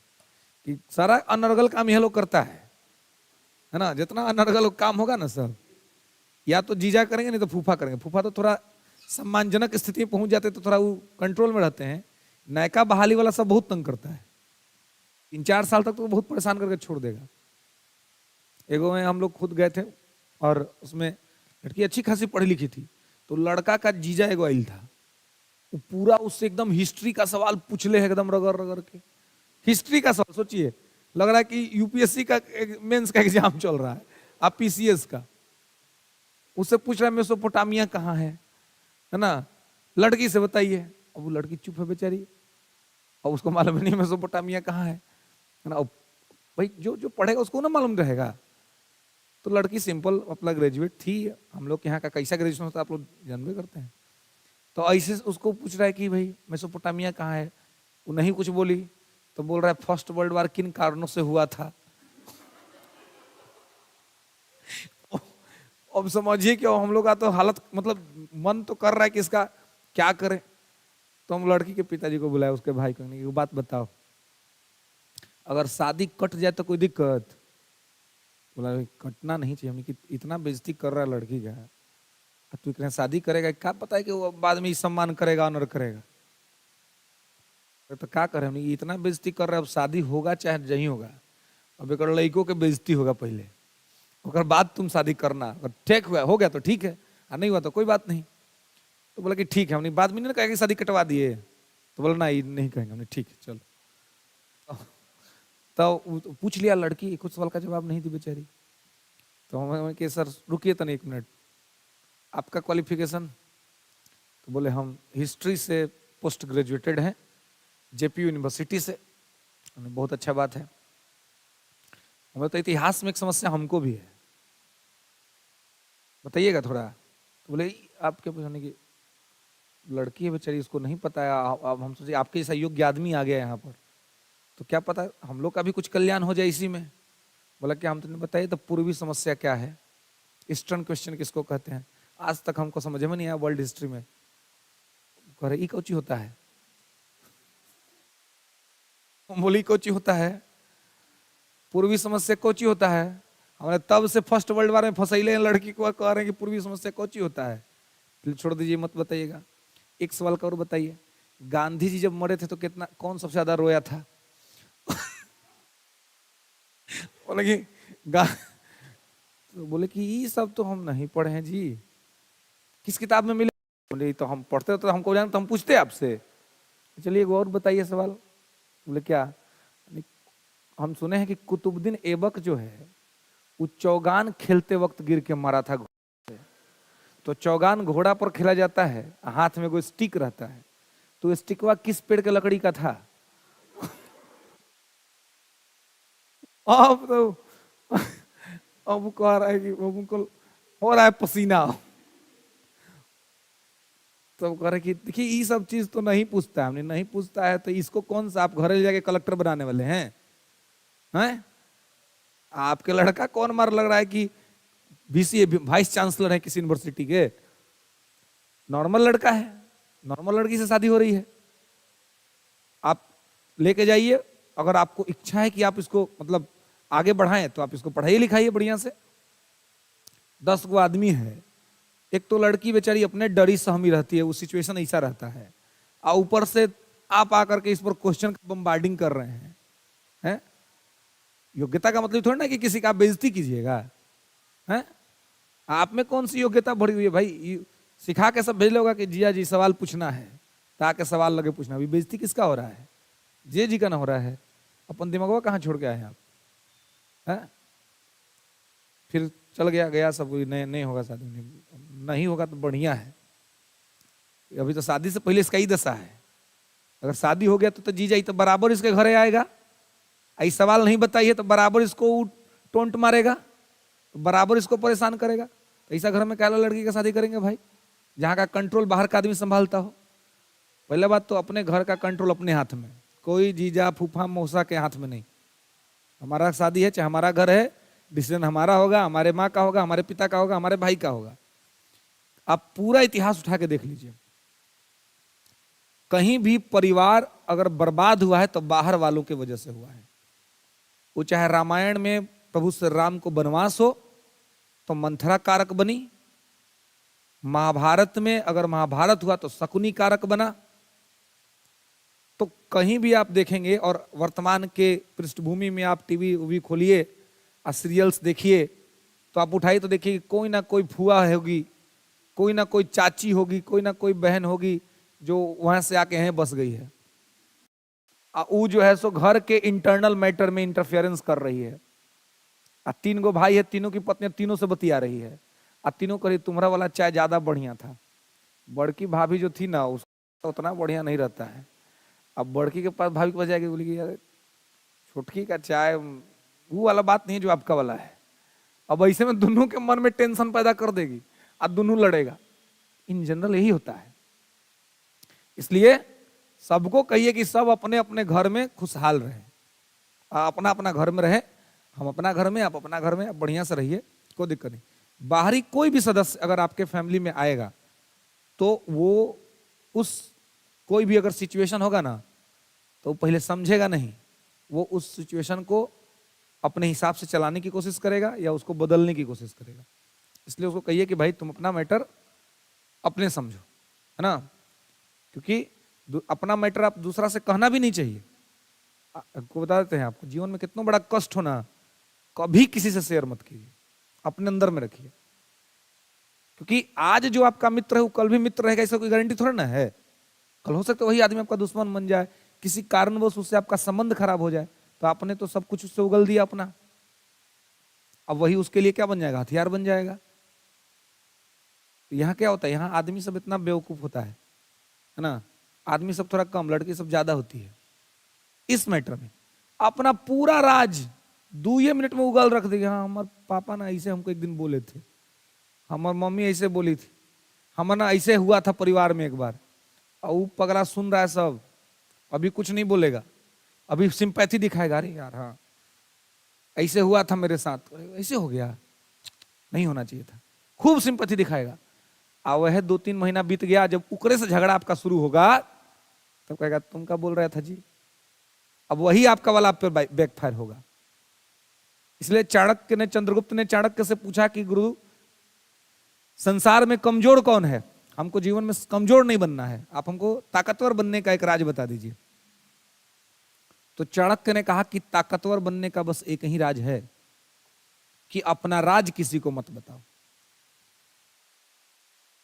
Speaker 1: कि सारा अनर्गल काम यह लोग करता है ना। जितना अनर्गल काम होगा ना सब, या तो जीजा करेंगे नहीं तो फूफा करेंगे। फूफा तो थोड़ा सम्मानजनक स्थिति में पहुंच जाते तो थोड़ा वो कंट्रोल में रहते हैं। नायका बहाली वाला सब बहुत तंग करता है, 3-4 साल तक तो बहुत परेशान करके छोड़ देगा। एगो में हम लोग खुद गए थे, और उसमें लड़की अच्छी खासी पढ़ी लिखी थी, तो लड़का का जीजा एगो आइल था, वो पूरा उससे एकदम हिस्ट्री का सवाल पूछ ले एकदम रगड़ रगड़ के। हिस्ट्री का सवाल सोचिए, लग रहा है कि यूपीएससी का मेंस का एग्जाम चल रहा है, आप पीसीएस का। उससे पूछ रहा है मेसोपोटामिया कहाँ है ना, लड़की से बताइए। अब वो लड़की चुप है बेचारी, और उसको मालूम नहीं मेसोपोटामिया कहाँ है ना। अब भाई जो जो पढ़ेगा उसको ना मालूम रहेगा। तो लड़की सिंपल अपना ग्रेजुएट थी, हम लोग के यहाँ का कैसा ग्रेजुएशन होता है आप लोग जानते करते हैं। तो ऐसे उसको पूछ रहा है कि भाई मेसोपोटामिया कहाँ है, वो नहीं कुछ बोली, तो बोल रहा है फर्स्ट वर्ल्ड वार किन कारणों से हुआ था। अब समझिए कि हम लोग का तो हालत, मतलब मन तो कर रहा है कि इसका क्या करें। तो हम लड़की के पिताजी को बुलाया, उसके भाई को, नहीं बात बताओ, अगर शादी कट जाए तो कोई दिक्कत। बोला कटना नहीं चाहिए, हमने कि इतना बेइज्जती कर रहा है लड़की का, तू इतना शादी करेगा, क्या पता है कि वो बाद में सम्मान करेगा ऑनर करेगा। तो क्या करें, हमने इतना बेइज्जती कर रहा है, अब शादी होगा चाहे नहीं होगा, अब एक लड़कों के बेइज्जती होगा पहले, अगर बाद तुम शादी करना, अगर ठीक हुआ हो गया तो ठीक है, और नहीं हुआ तो कोई बात नहीं। तो बोला कि ठीक है, हमने बाद में नहीं कहा कि शादी कटवा दिए। तो बोला नहीं नहीं कहेंगे, हमने ठीक है चलो। तो पूछ लिया लड़की, कुछ सवाल का जवाब नहीं दी बेचारी। तो हम कि सर रुकिए तनी 1 मिनट, आपका क्वालिफिकेशन। तो बोले हम हिस्ट्री से पोस्ट ग्रेजुएटेड हैं, जेपी यूनिवर्सिटी से। बहुत अच्छा बात है। हमें तो इतिहास में एक समस्या हमको भी है, बताइएगा थोड़ा। तो बोले आपके पूछने की लड़की है बेचारी, इसको नहीं पता है, अब हम सोचे आपके जैसा योग्य आदमी आ गया यहाँ पर, तो क्या पता हम लोग का भी कुछ कल्याण हो जाए इसी में। बोला कि हम तो नहीं बताइए, तो पूर्वी समस्या क्या है, ईस्टर्न क्वेश्चन किसको कहते हैं, आज तक हमको समझ में नहीं आया वर्ल्ड हिस्ट्री में। कह रहे कोची होता है, बोली कोची होता है, पूर्वी समस्या कोची होता है। हमने तब से फर्स्ट वर्ल्ड वार में फंसैले लड़की को, कह रहे हैं कि पूर्वी समस्या कोची होता है। छोड़ दीजिए मत बताइएगा। एक सवाल का और बताइए, गांधी जी जब मरे थे तो कितना, कौन सबसे ज्यादा रोया था। बोले कि तो बोले कि ये सब तो हम नहीं पढ़े हैं जी, किस किताब में मिले। बोले तो हम पढ़ते तो हमको जानते, हम पूछते आपसे। चलिए एक और बताइए सवाल। बोले क्या? हम सुने हैं कि कुतुबुद्दीन ऐबक जो है वो चौगान खेलते वक्त गिर के मरा था घोड़े से। तो चौगान घोड़ा पर खेला जाता है, हाथ में कोई स्टिक रहता है, तो स्टिकवा किस पेड़ के लकड़ी का था? अब तो अब कह रहा है कि उनको हो रहा है पसीना। तो कह रहे कि देखिए ये सब चीज तो नहीं पूछता है, हमने नहीं पूछता है तो इसको कौन सा आप घर ले जाके कलेक्टर बनाने वाले हैं? आपके लड़का कौन मार लग रहा है कि बीसीए वाइस चांसलर है किसी यूनिवर्सिटी के? नॉर्मल लड़का है, नॉर्मल लड़की से शादी हो रही है। आप लेके जाइए, अगर आपको इच्छा है कि आप इसको मतलब आगे बढ़ाएं तो आप इसको पढ़ाइए लिखाइए बढ़िया से। 10 गो आदमी है, एक तो लड़की बेचारी अपने डरी सहमी रहती है, वो सिचुएशन ऐसा रहता है, और ऊपर से आप आकर के इस पर क्वेश्चन बम्बार्डिंग कर रहे हैं? योग्यता का मतलब थोड़ा ना कि किसी का आप बेइज्जती कीजिएगा। हैं? आप में कौन सी योग्यता भरी हुई है भाई? सिखा के सब भेज लोगा कि जिया जी सवाल पूछना है, ताकि सवाल लगे पूछना। अभी बेइज्जती किसका हो रहा है? जे जी का ना हो रहा है। अपन दिमागवा कहाँ छोड़ के आए हैं आप? है? फिर चल गया गया सब, नहीं नहीं होगा शादी, नहीं होगा तो बढ़िया है। अभी तो शादी से पहले इसका ही दशा है। अगर शादी हो गया तो जी जाई तो बराबर इसके घरे आएगा, ऐसा सवाल नहीं बताइए तो बराबर इसको टोंट मारेगा, तो बराबर इसको परेशान करेगा। तो ऐसा घर में क्या लड़की का शादी करेंगे भाई, जहाँ का कंट्रोल बाहर का आदमी संभालता हो? पहले बात तो अपने घर का कंट्रोल अपने हाथ में, कोई जीजा फूफा मौसा के हाथ में नहीं। हमारा शादी है, चाहे हमारा घर है, डिसीजन हमारा होगा, हमारे माँ का होगा, हमारे पिता का होगा, हमारे भाई का होगा। आप पूरा इतिहास उठा के देख लीजिए, कहीं भी परिवार अगर बर्बाद हुआ है तो बाहर वालों की वजह से हुआ है। वो चाहे रामायण में प्रभु श्री राम को वनवास हो तो मंथरा कारक बनी, महाभारत में अगर महाभारत हुआ तो शकुनी कारक बना। तो कहीं भी आप देखेंगे, और वर्तमान के पृष्ठभूमि में आप टीवी भी खोलिए और सीरियल्स देखिए तो आप उठाइए तो देखिए कोई ना कोई फुआ होगी, कोई ना कोई चाची होगी, कोई ना कोई बहन होगी जो वहां से आके यहीं बस गई है। वो जो है सो घर के इंटरनल मैटर में इंटरफेरेंस कर रही है। 3 गो भाई है, तीनों की पत्नियां तीनों से बतिया रही है, और तीनों करी तुम्हारा वाला चाय ज्यादा बढ़िया था। बड़की भाभी जो थी ना उसका उतना बढ़िया नहीं रहता है। अब बड़की के पास भाभी के पास जाएगी, बोलेगी यार छुटकी का चाय वो वाला बात नहीं है जो आपका वाला है। अब ऐसे में दोनों के मन में टेंशन पैदा कर देगी और दोनों लड़ेगा। इन जनरल यही होता है। इसलिए सबको कहिए कि सब अपने अपने घर में खुशहाल रहे, अपना अपना घर में रहे। हम अपना घर में, आप अपना घर में, आप बढ़िया से रहिए, कोई दिक्कत नहीं। बाहरी कोई भी सदस्य अगर आपके फैमिली में आएगा तो वो उस कोई भी अगर सिचुएशन होगा ना तो पहले समझेगा नहीं, वो उस सिचुएशन को अपने हिसाब से चलाने की कोशिश करेगा या उसको बदलने की कोशिश करेगा। इसलिए उसको कहिए कि भाई तुम अपना मैटर अपने समझो, है ना? क्योंकि अपना मैटर आप दूसरा से कहना भी नहीं चाहिए। आपको बता देते हैं, आपको जीवन में कितना बड़ा कष्ट होना, कभी किसी से शेयर मत कीजिए, अपने अंदर में रखिए। क्योंकि आज जो आपका मित्र है वो कल भी मित्र रहेगा, इसका कोई गारंटी थोड़ा ना है। कल हो सकता है वही आदमी आपका दुश्मन बन जाए, किसी कारणवश उससे आपका संबंध खराब हो जाए, तो आपने तो सब कुछ उससे उगल दिया अपना, अब वही उसके लिए क्या बन जाएगा? हथियार बन जाएगा। यहाँ क्या होता है, यहाँ आदमी सब इतना बेवकूफ होता है ना? आदमी सब थोड़ा कम, लड़की सब ज्यादा होती है इस मैटर में। अपना पूरा राज 2 मिनट में उगल रख देगी। हाँ हमारे पापा ना ऐसे हमको एक दिन बोले थे, हमारी मम्मी ऐसे बोली थी, हमारा ऐसे हुआ था परिवार में एक बार। और वो पगला सुन रहा है सब, अभी कुछ नहीं बोलेगा, अभी सिंपैथी दिखाएगा। अरे यार हाँ ऐसे हुआ था मेरे साथ, ऐसे हो गया, नहीं होना चाहिए था, खूब सिंपैथी दिखाएगा। और वह 2-3 महीना बीत गया, जब उकरे से झगड़ा आपका शुरू होगा तब कहेगा तुम क्या बोल रहा था जी। अब वही आपका वाला आप पे बैकफायर होगा। इसलिए चाणक्य ने, चंद्रगुप्त ने चाणक्य से पूछा कि गुरु संसार में कमजोर कौन है? हमको जीवन में कमजोर नहीं बनना है, आप हमको ताकतवर बनने का एक राज बता दीजिए। तो चाणक्य ने कहा कि ताकतवर बनने का बस एक ही राज है कि अपना राज किसी को मत बताओ।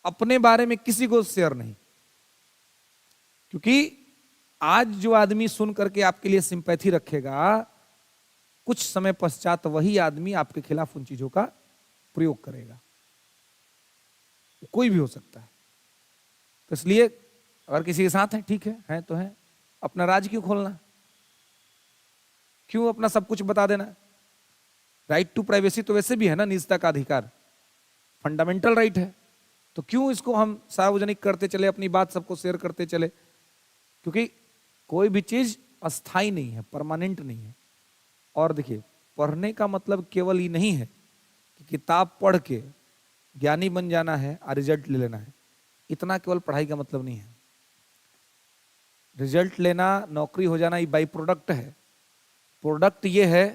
Speaker 1: अपने बारे में किसी को शेयर नहीं, क्योंकि आज जो आदमी सुन करके आपके लिए सिंपैथी रखेगा, कुछ समय पश्चात वही आदमी आपके खिलाफ उन चीजों का प्रयोग करेगा। कोई भी हो सकता है। तो इसलिए अगर किसी के साथ है ठीक है तो है, अपना राज क्यों खोलना, क्यों अपना सब कुछ बता देना। राइट टू प्राइवेसी तो वैसे भी है ना, निजता का अधिकार फंडामेंटल राइट है, तो क्यों इसको हम सार्वजनिक करते चले, अपनी बात सबको शेयर करते चले। क्योंकि कोई भी चीज अस्थाई नहीं है, परमानेंट नहीं है। और देखिए, पढ़ने का मतलब केवल ही नहीं है कि किताब पढ़ के ज्ञानी बन जाना है और रिजल्ट ले लेना है, इतना केवल पढ़ाई का मतलब नहीं है। रिजल्ट लेना, नौकरी हो जाना, ये बाई प्रोडक्ट है। प्रोडक्ट ये है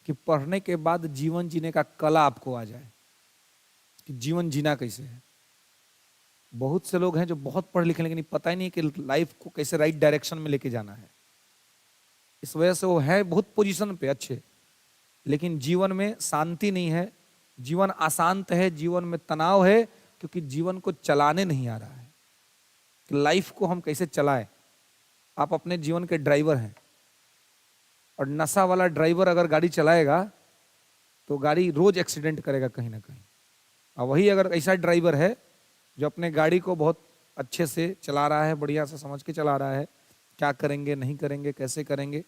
Speaker 1: कि पढ़ने के बाद जीवन जीने का कला आपको आ जाए कि जीवन जीना कैसे है। बहुत से लोग हैं जो बहुत पढ़ लिखे लेकिन पता ही नहीं कि लाइफ को कैसे राइट डायरेक्शन में लेके जाना है। इस वजह से वो है बहुत पोजीशन पे अच्छे, लेकिन जीवन में शांति नहीं है, जीवन अशांत है, जीवन में तनाव है, क्योंकि जीवन को चलाने नहीं आ रहा है कि लाइफ को हम कैसे चलाएं। आप अपने जीवन के ड्राइवर हैं, और नशा वाला ड्राइवर अगर गाड़ी चलाएगा तो गाड़ी रोज एक्सीडेंट करेगा कहीं ना कहीं। और वही अगर ऐसा ड्राइवर है जो अपने गाड़ी को बहुत अच्छे से चला रहा है, बढ़िया से समझ के चला रहा है, क्या करेंगे नहीं करेंगे कैसे करेंगे,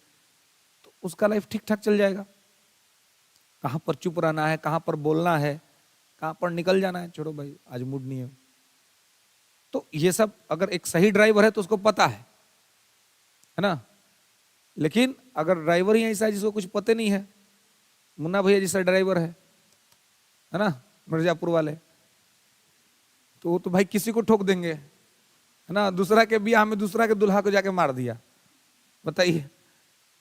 Speaker 1: तो उसका लाइफ ठीक ठाक चल जाएगा। कहाँ पर चुप रहना है, कहाँ पर बोलना है, कहाँ पर निकल जाना है, छोड़ो भाई आज मूड नहीं है। तो ये सब अगर एक सही ड्राइवर है तो उसको पता है ना। लेकिन अगर ड्राइवर ही ऐसा है जिसको कुछ पता नहीं है, मुन्ना भैया जैसा ड्राइवर है ना, मिर्जापुर वाले, तो वो तो भाई किसी को ठोक देंगे, है ना। दूसरा के ब्याह में दूसरा के दुल्हा को जाके मार दिया, बताइए।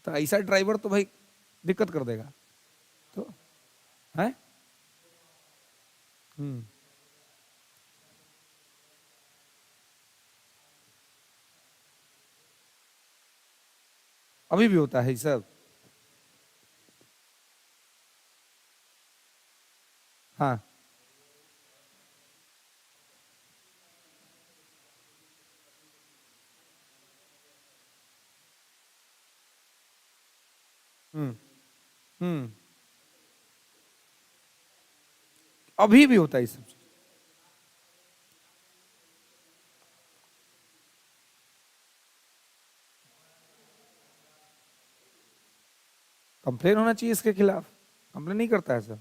Speaker 1: तो ऐसा ड्राइवर तो भाई दिक्कत कर देगा। तो है अभी भी होता है ये सब। हाँ हम्म हम्म अभी भी होता है ये सब। कंप्लेन होना चाहिए इसके खिलाफ, कंप्लेन नहीं करता है सर।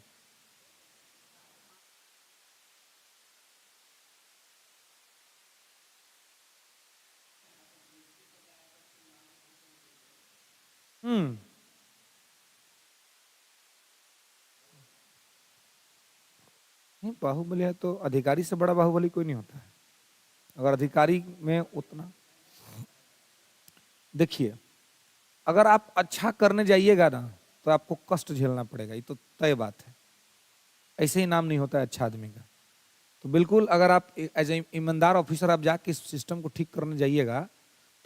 Speaker 1: हम्म नहीं, बाहुबली है तो अधिकारी से बड़ा बाहुबली कोई नहीं होता है। अगर अधिकारी में उतना, देखिए अगर आप अच्छा करने जाइएगा ना तो आपको कष्ट झेलना पड़ेगा, ये तो तय बात है। ऐसे ही नाम नहीं होता है अच्छा आदमी का। तो बिल्कुल अगर आप एज ए ईमानदार ऑफिसर आप जाके इस सिस्टम को ठीक करने जाइएगा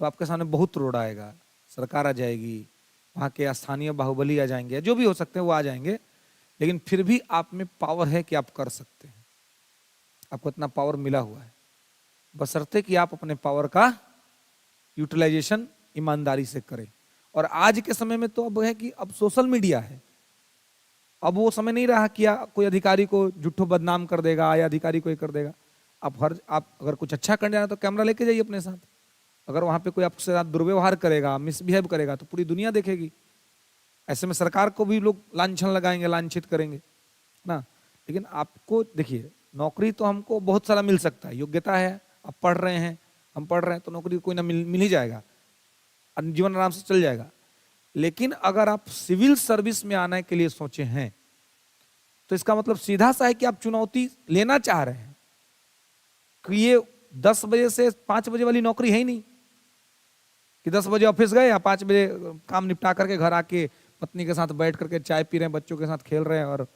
Speaker 1: तो आपके सामने बहुत रोड आएगा, सरकार आ जाएगी, वहाँ के स्थानीय बाहुबली आ जाएंगे, जो भी हो सकते हैं वो आ जाएंगे, लेकिन फिर भी आप में पावर है कि आप कर सकते हैं। आपको इतना पावर मिला हुआ है, बशर्ते कि आप अपने पावर का यूटिलाइजेशन ईमानदारी से करें। और आज के समय में तो अब है कि अब सोशल मीडिया है, अब वो समय नहीं रहा कि कोई अधिकारी को झूठो बदनाम कर देगा या अधिकारी को ये कर देगा। आप अगर कुछ अच्छा करने जाना तो कैमरा लेके जाइए अपने साथ। अगर वहां पे कोई आपके साथ दुर्व्यवहार करेगा, मिसबिहेव करेगा, तो पूरी दुनिया देखेगी। ऐसे में सरकार को भी लोग लांछन लगाएंगे, लांछित करेंगे ना। लेकिन आपको देखिए, नौकरी तो हमको बहुत सारा मिल सकता है, योग्यता है, आप पढ़ रहे हैं, हम पढ़ रहे हैं, तो नौकरी कोई ना मिल ही जाएगा, जीवन आराम से चल जाएगा। लेकिन अगर आप सिविल सर्विस में आने के लिए सोचे हैं तो इसका मतलब सीधा सा है कि आप चुनौती लेना चाह रहे हैं कि ये 10 बजे से 5 बजे वाली नौकरी है ही नहीं कि 10 बजे ऑफिस गए या 5 बजे काम निपटा करके घर आके पत्नी के साथ बैठ करके चाय पी रहे हैं, बच्चों के साथ खेल रहे हैं और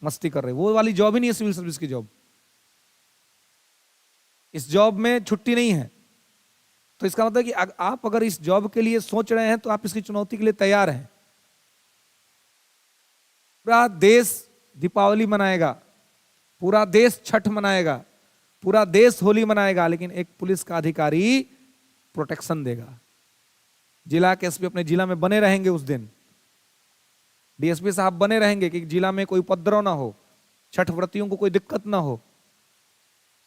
Speaker 1: मस्ती कर रहे हैं। वो वाली जॉब ही नहीं है सिविल सर्विस की जॉब। इस जॉब में छुट्टी नहीं है। तो इसका मतलब कि आप अगर इस जॉब के लिए सोच रहे हैं तो आप इसकी चुनौती के लिए तैयार हैं। पूरा देश दीपावली मनाएगा, पूरा देश छठ मनाएगा, पूरा देश होली मनाएगा, लेकिन एक पुलिस का अधिकारी प्रोटेक्शन देगा। जिला के एसपी अपने जिला में बने रहेंगे उस दिन, डीएसपी साहब बने रहेंगे कि जिला में कोई उपद्रव ना हो, छठ व्रतियों को कोई दिक्कत ना हो।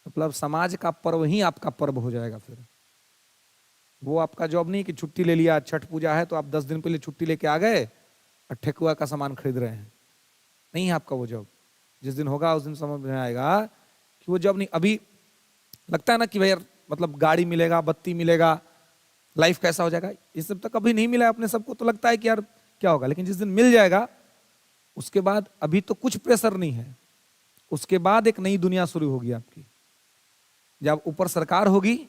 Speaker 1: मतलब समाज का पर्व ही आपका पर्व हो जाएगा। फिर वो आपका जॉब नहीं कि छुट्टी ले लिया, छठ पूजा है तो आप 10 दिन पहले छुट्टी लेके आ गए और ठेकुआ का सामान खरीद रहे हैं। नहीं है आपका वो जॉब। जिस दिन होगा उस दिन समझ में आएगा कि वो जॉब नहीं। अभी लगता है ना कि भाई यार मतलब गाड़ी मिलेगा, बत्ती मिलेगा, लाइफ कैसा हो जाएगा, ये सब तक अभी नहीं मिला है अपने सबको, तो लगता है कि यार क्या होगा। लेकिन जिस दिन मिल जाएगा उसके बाद अभी तो कुछ प्रेशर नहीं है, उसके बाद एक नई दुनिया शुरू होगी आपकी, जब ऊपर सरकार होगी,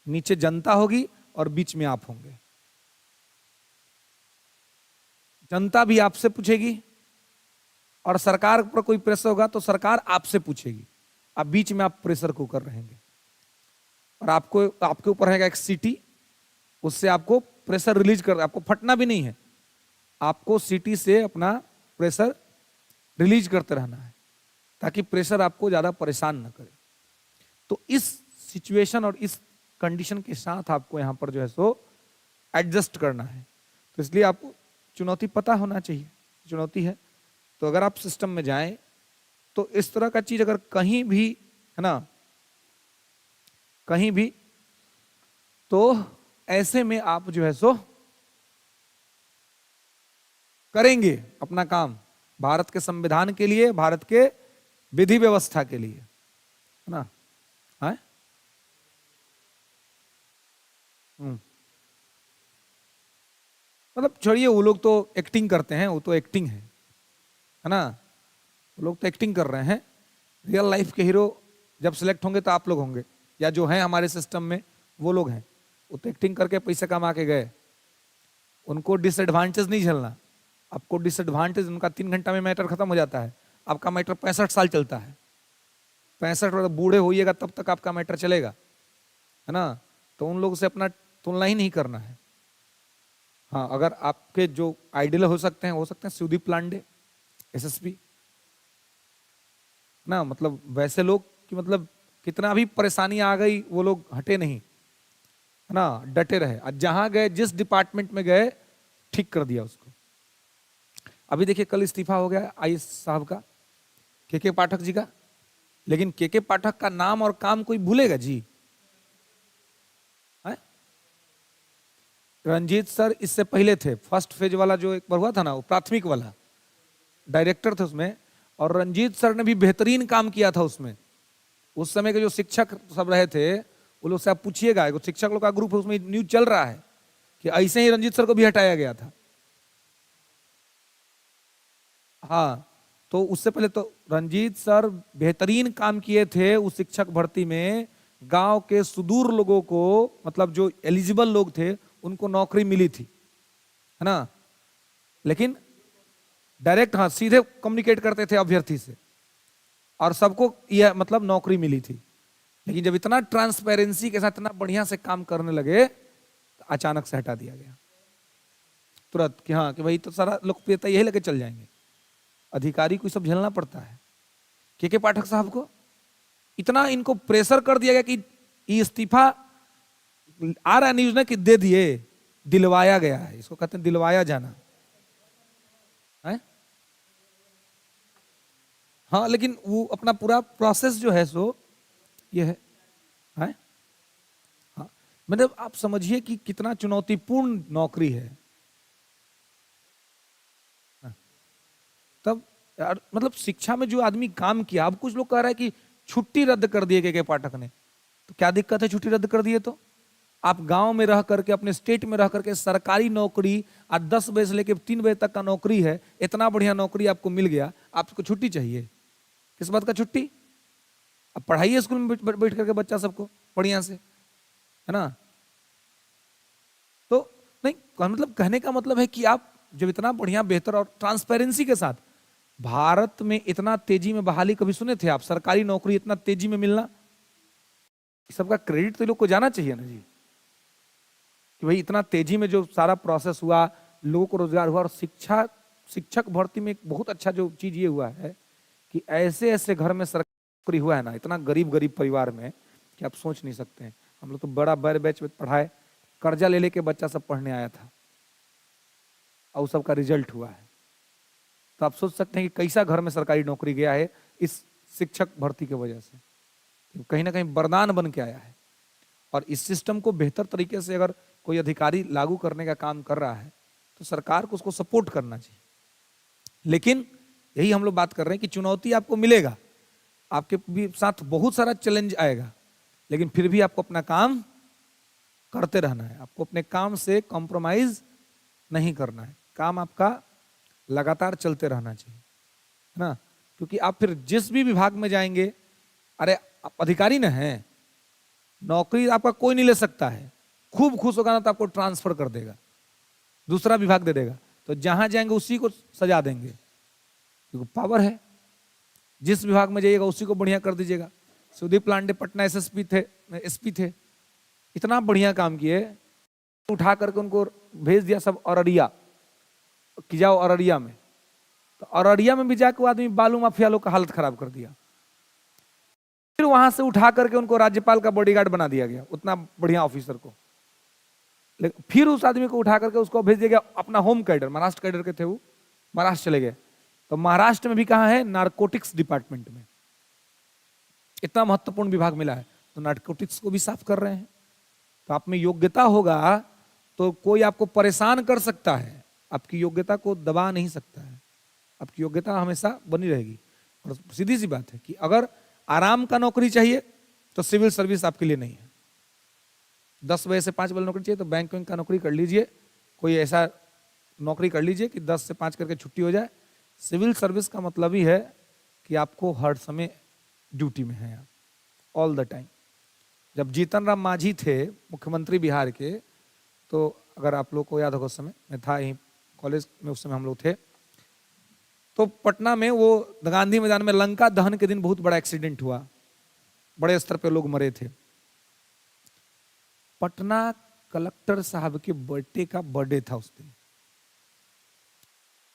Speaker 1: नीचे जनता होगी और बीच में आप होंगे। जनता भी आपसे पूछेगी और सरकार पर कोई प्रेशर होगा तो सरकार आपसे पूछेगी। अब बीच में आप प्रेशर कुकर रहेंगे और आपको आपके ऊपर रहेगा एक सीटी, उससे आपको प्रेशर रिलीज कर, आपको फटना भी नहीं है, आपको सीटी से अपना प्रेशर रिलीज करते रहना है ताकि प्रेशर आपको ज्यादा परेशान ना करे। तो इस सिचुएशन और इस कंडीशन के साथ आपको यहां पर जो है सो एडजस्ट करना है। तो इसलिए आपको चुनौती पता होना चाहिए, चुनौती है। तो अगर आप सिस्टम में जाएं तो इस तरह का चीज अगर कहीं भी है ना, कहीं भी, तो ऐसे में आप जो है सो करेंगे अपना काम भारत के संविधान के लिए, भारत के विधि व्यवस्था के लिए, है ना। है मतलब छोड़िए, वो लोग तो एक्टिंग करते हैं, वो तो एक्टिंग है ना, वो लोग तो एक्टिंग कर रहे हैं। रियल लाइफ के हीरो जब सिलेक्ट होंगे तो आप लोग होंगे, या जो हैं हमारे सिस्टम में वो लोग हैं। वो तो एक्टिंग करके पैसे कमा के गए, उनको डिसएडवांटेज नहीं झेलना। आपको डिसएडवांटेज, उनका 3 घंटा में मैटर खत्म हो जाता है, आपका मैटर 65 साल चलता है। 65 बूढ़े होइएगा तब तक आपका मैटर चलेगा, है ना। तो उन लोगों से अपना तुलना ही नहीं करना है। हाँ, अगर आपके जो आइडियल हो सकते हैं सुदीप लांडे, एसएसपी ना, मतलब वैसे लोग कि मतलब कितना भी परेशानी आ गई वो लोग हटे नहीं, है ना, डटे रहे। और जहां गए, जिस डिपार्टमेंट में गए, ठीक कर दिया उसको। अभी देखिए कल इस्तीफा हो गया आईएएस साहब का, के पाठक जी का, लेकिन के पाठक का नाम और काम कोई भूलेगा जी? है? रंजीत सर इससे पहले थे, फर्स्ट फेज वाला जो एक बार हुआ था ना, वो प्राथमिक वाला डायरेक्टर थे उसमें, और रंजीत सर ने भी बेहतरीन काम किया था उसमें। उस समय के जो शिक्षक सब रहे थे वो लोग से आप पूछिएगा, शिक्षक लोग का ग्रुप है, उसमें न्यूज चल रहा है कि ऐसे ही रंजीत सर को भी हटाया गया था। हाँ, तो उससे पहले तो रंजीत सर बेहतरीन काम किए थे उस शिक्षक भर्ती में। गांव के सुदूर लोगों को, मतलब जो एलिजिबल लोग थे, उनको नौकरी मिली थी, है ना। लेकिन डायरेक्ट, हाँ, सीधे कम्युनिकेट करते थे अभ्यर्थी से और सबको यह मतलब नौकरी मिली थी। लेकिन जब इतना ट्रांसपेरेंसी के साथ इतना बढ़िया से काम करने लगे तो अचानक से हटा दिया गया तुरंत कि हाँ, कि भाई तो सारा लोकप्रियता यही लेके चल जाएंगे। अधिकारी को सब झेलना पड़ता है। के पाठक साहब को इतना इनको प्रेशर कर दिया गया कि इस्तीफा आ रहा है न्यूज ने कि दे दिए, दिलवाया गया है, इसको कहते हैं दिलवाया जाना है। हाँ, लेकिन वो अपना पूरा प्रोसेस जो है सो ये है। हाँ, मतलब आप समझिए कि कितना चुनौतीपूर्ण नौकरी है। तब यार मतलब शिक्षा में जो आदमी काम किया, अब कुछ लोग कह रहे हैं कि छुट्टी रद्द कर दिए के पाठक ने, तो क्या दिक्कत है छुट्टी रद्द कर दिए तो? आप गांव में रह करके, अपने स्टेट में रह करके सरकारी नौकरी, आज 10 बजे से लेकर 3 बजे तक का नौकरी है, इतना बढ़िया नौकरी आपको मिल गया, आपको छुट्टी चाहिए? किस बात का छुट्टी? अब पढ़ाइए स्कूल में बैठ करके बच्चा सबको बढ़िया से, है ना। तो नहीं, मतलब कहने का मतलब है कि आप जब इतना बढ़िया, बेहतर और ट्रांसपेरेंसी के साथ, भारत में इतना तेजी में बहाली कभी सुने थे आप? सरकारी नौकरी इतना तेजी में मिलना, सबका क्रेडिट तो लोग को जाना चाहिए ना जी, कि भाई इतना तेजी में जो सारा प्रोसेस हुआ, लोगों को रोजगार हुआ। और शिक्षक भर्ती में एक बहुत अच्छा जो चीज ये हुआ है कि ऐसे ऐसे घर में सरकार नौकरी हुआ है ना इतना गरीब गरीब परिवार में कि आप सोच नहीं सकते हैं। हम लोग तो बड़ा बड़े बैच में पढ़ाए, कर्जा ले लेके बच्चा सब पढ़ने आया था और सबका रिजल्ट हुआ है। तो आप सोच सकते हैं कि कैसा घर में सरकारी नौकरी गया है इस शिक्षक भर्ती की वजह से, कहीं ना कहीं वरदान बन के आया है। और इस सिस्टम को बेहतर तरीके से अगर कोई अधिकारी लागू करने का काम कर रहा है तो सरकार को उसको सपोर्ट करना चाहिए। लेकिन यही हम लोग बात कर रहे हैं कि चुनौती आपको मिलेगा, आपके भी साथ बहुत सारा चैलेंज आएगा, लेकिन फिर भी आपको अपना काम करते रहना है। आपको अपने काम से कॉम्प्रोमाइज नहीं करना है, काम आपका लगातार चलते रहना चाहिए, है ना। क्योंकि आप फिर जिस भी विभाग में जाएंगे, अरे आप अधिकारी ना हैं, नौकरी आपका कोई नहीं ले सकता है। खूब खुश होगा ना तो आपको ट्रांसफर कर देगा, दूसरा विभाग दे देगा, तो जहां जाएंगे उसी को सजा देंगे, क्योंकि पावर है। जिस विभाग में जाइएगा उसी को बढ़िया कर दीजिएगा। सुदीप लांडे पटना एसएसपी थे, एसपी थे, इतना बढ़िया काम किए, उठा करके उनको भेज दिया सब अररिया कि जाओ अररिया में। तो अररिया में भी जाकर वो आदमी बालू माफिया लोग का हालत खराब कर दिया। फिर वहां से उठा करके उनको राज्यपाल का बॉडीगार्ड बना दिया गया, उतना बढ़िया ऑफिसर को। लेकिन फिर उस आदमी को उठा करके उसको भेज दिया गया अपना होम कैडर, महाराष्ट्र कैडर के थे वो, महाराष्ट्र चले गए। तो महाराष्ट्र में भी कहाँ है, नारकोटिक्स डिपार्टमेंट में इतना महत्वपूर्ण विभाग मिला है, तो नारकोटिक्स को भी साफ कर रहे हैं। तो आप में योग्यता होगा तो कोई आपको परेशान कर सकता है, आपकी योग्यता को दबा नहीं सकता है, आपकी योग्यता हमेशा बनी रहेगी। और सीधी सी बात है कि अगर आराम का नौकरी चाहिए तो सिविल सर्विस आपके लिए नहीं है। 10 बजे से 5 बजे नौकरी चाहिए तो बैंक का नौकरी कर लीजिए, कोई ऐसा नौकरी कर लीजिए कि 10 से 5 करके छुट्टी हो जाए। सिविल सर्विस का मतलब ही है कि आपको हर समय ड्यूटी में है आप, ऑल द टाइम। जब जीतन राम मांझी थे मुख्यमंत्री बिहार के, तो अगर आप लोग को याद होगा उस समय मैं था यहीं कॉलेज में, उस समय हम लोग थे, तो पटना में वो गांधी मैदान में लंका दहन के दिन बहुत बड़ा एक्सीडेंट हुआ, बड़े स्तर पे लोग मरे थे। पटना कलेक्टर साहब के बर्थडे का बर्थडे था उस दिन,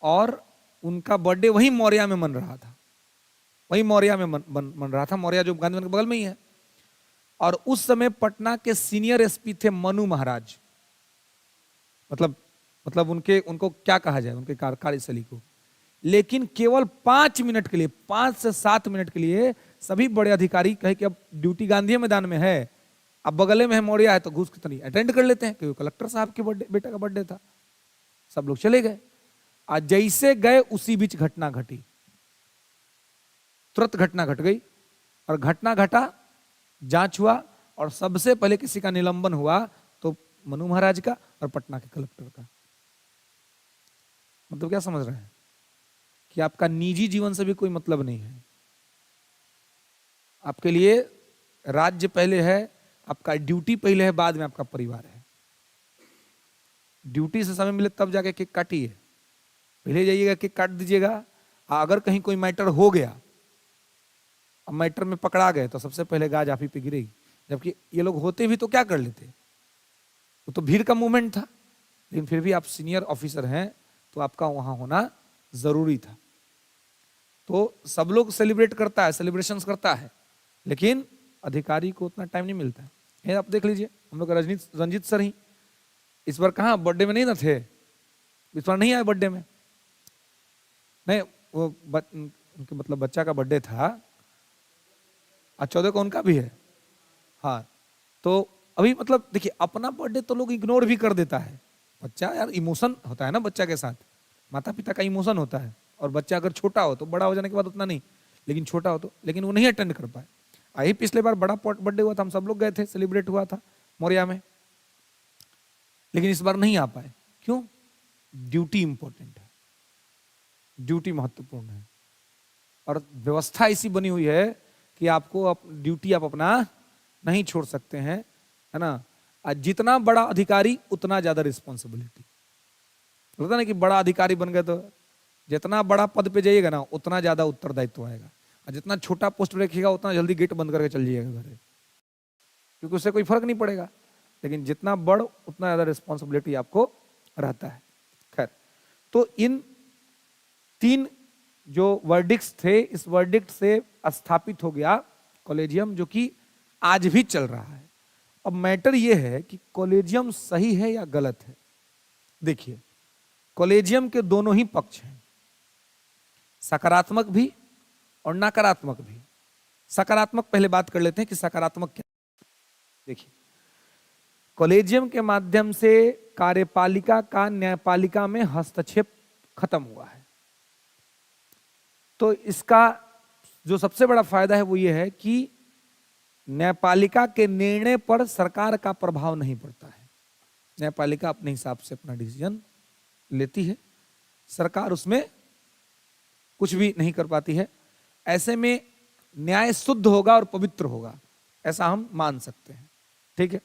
Speaker 1: और उनका बर्थडे वही मौर्या में मन रहा था, वही मौर्या में मन रहा था, मौर्या जो गांधी मैदान के बगल में ही है। और उस समय पटना के सीनियर एसपी थे मनु महाराज, मतलब उनको क्या कहा जाए, उनके कार्यशैली को। लेकिन केवल 5 मिनट के लिए, 5 से 7 मिनट के लिए सभी बड़े अधिकारी कहे कि अब ड्यूटी गांधी मैदान में है, अब बगले में है मौर्या है, तो घूस कितनी अटेंड कर लेते हैं, क्योंकि कलेक्टर साहब के बेटा का बर्थडे था। सब लोग चले गए। आज जैसे गए उसी बीच घटना घटी, तुरंत घटना घट गई। और घटना घटा, जांच हुआ, और सबसे पहले किसी का निलंबन हुआ तो मनु महाराज का और पटना के कलेक्टर का। मतलब क्या समझ रहे हैं कि आपका निजी जीवन से भी कोई मतलब नहीं है, आपके लिए राज्य पहले है, आपका ड्यूटी पहले है, बाद में आपका परिवार है। ड्यूटी से समय मिले तब जाके केक काटिए, पहले जाइएगा केक काट दीजिएगा। अगर कहीं कोई मैटर हो गया, अब मैटर में पकड़ा गए, तो सबसे पहले गाज आप ही पे गिरेगी। जबकि ये लोग होते भी तो क्या कर लेते, वो तो भीड़ का मूवमेंट था, लेकिन फिर भी आप सीनियर ऑफिसर हैं तो आपका वहां होना जरूरी था। तो सब लोग सेलिब्रेट करता है, सेलिब्रेशंस करता है, लेकिन अधिकारी को उतना टाइम नहीं मिलता है। आप देख लीजिए, हम लोग रंजीत सर ही इस बार कहाँ बर्थडे में नहीं ना थे, इस बार नहीं आए बर्थडे में, नहीं वो उनके मतलब बच्चा का बर्थडे था, आज 14 को उनका भी है। हाँ, तो अभी मतलब देखिए, अपना बर्थडे तो लोग इग्नोर भी कर देता है। बच्चा यार इमोशन होता है ना, बच्चा के साथ माता पिता का इमोशन होता है, और बच्चा अगर छोटा हो तो, बड़ा हो जाने के बाद उतना नहीं, लेकिन छोटा हो तो, लेकिन वो नहीं अटेंड कर पाए। आई पिछले बार बड़ा बर्थडे हुआ था, हम सब लोग गए थे, सेलिब्रेट हुआ था मौर्या में, लेकिन इस बार नहीं आ पाए। क्यों? ड्यूटी इंपॉर्टेंट है, ड्यूटी महत्वपूर्ण है, और व्यवस्था ऐसी बनी हुई है कि आपको ड्यूटी आप अपना नहीं छोड़ सकते हैं, है ना। जितना बड़ा अधिकारी उतना ज्यादा रिस्पॉन्सिबिलिटी। लगता ना कि बड़ा अधिकारी बन गए तो जितना बड़ा पद पे जाइएगा ना उतना ज्यादा उत्तरदायित्व आएगा, और जितना छोटा पोस्ट रखिएगा उतना जल्दी गेट बंद करके चल जाइएगा घर, क्योंकि उससे कोई फर्क नहीं पड़ेगा। लेकिन जितना बड़ उतना ज्यादा रिस्पॉन्सिबिलिटी आपको रहता है। खैर, तो इन 3 जो वर्डिक्ट्स थे, इस वर्डिक्ट से स्थापित हो गया कॉलेजियम, जो कि आज भी चल रहा है। अब मैटर यह है कि कॉलेजियम सही है या गलत है। देखिए, कॉलेजियम के दोनों ही पक्ष हैं, सकारात्मक भी और नकारात्मक भी। सकारात्मक पहले बात कर लेते हैं कि सकारात्मक क्या। देखिए, कॉलेजियम के माध्यम से कार्यपालिका का न्यायपालिका में हस्तक्षेप खत्म हुआ है। तो इसका जो सबसे बड़ा फायदा है वो ये है कि न्यायपालिका के निर्णय पर सरकार का प्रभाव नहीं पड़ता है। न्यायपालिका अपने हिसाब से अपना डिसीजन लेती है, सरकार उसमें कुछ भी नहीं कर पाती है। ऐसे में न्याय शुद्ध होगा और पवित्र होगा, ऐसा हम मान सकते हैं। ठीक है।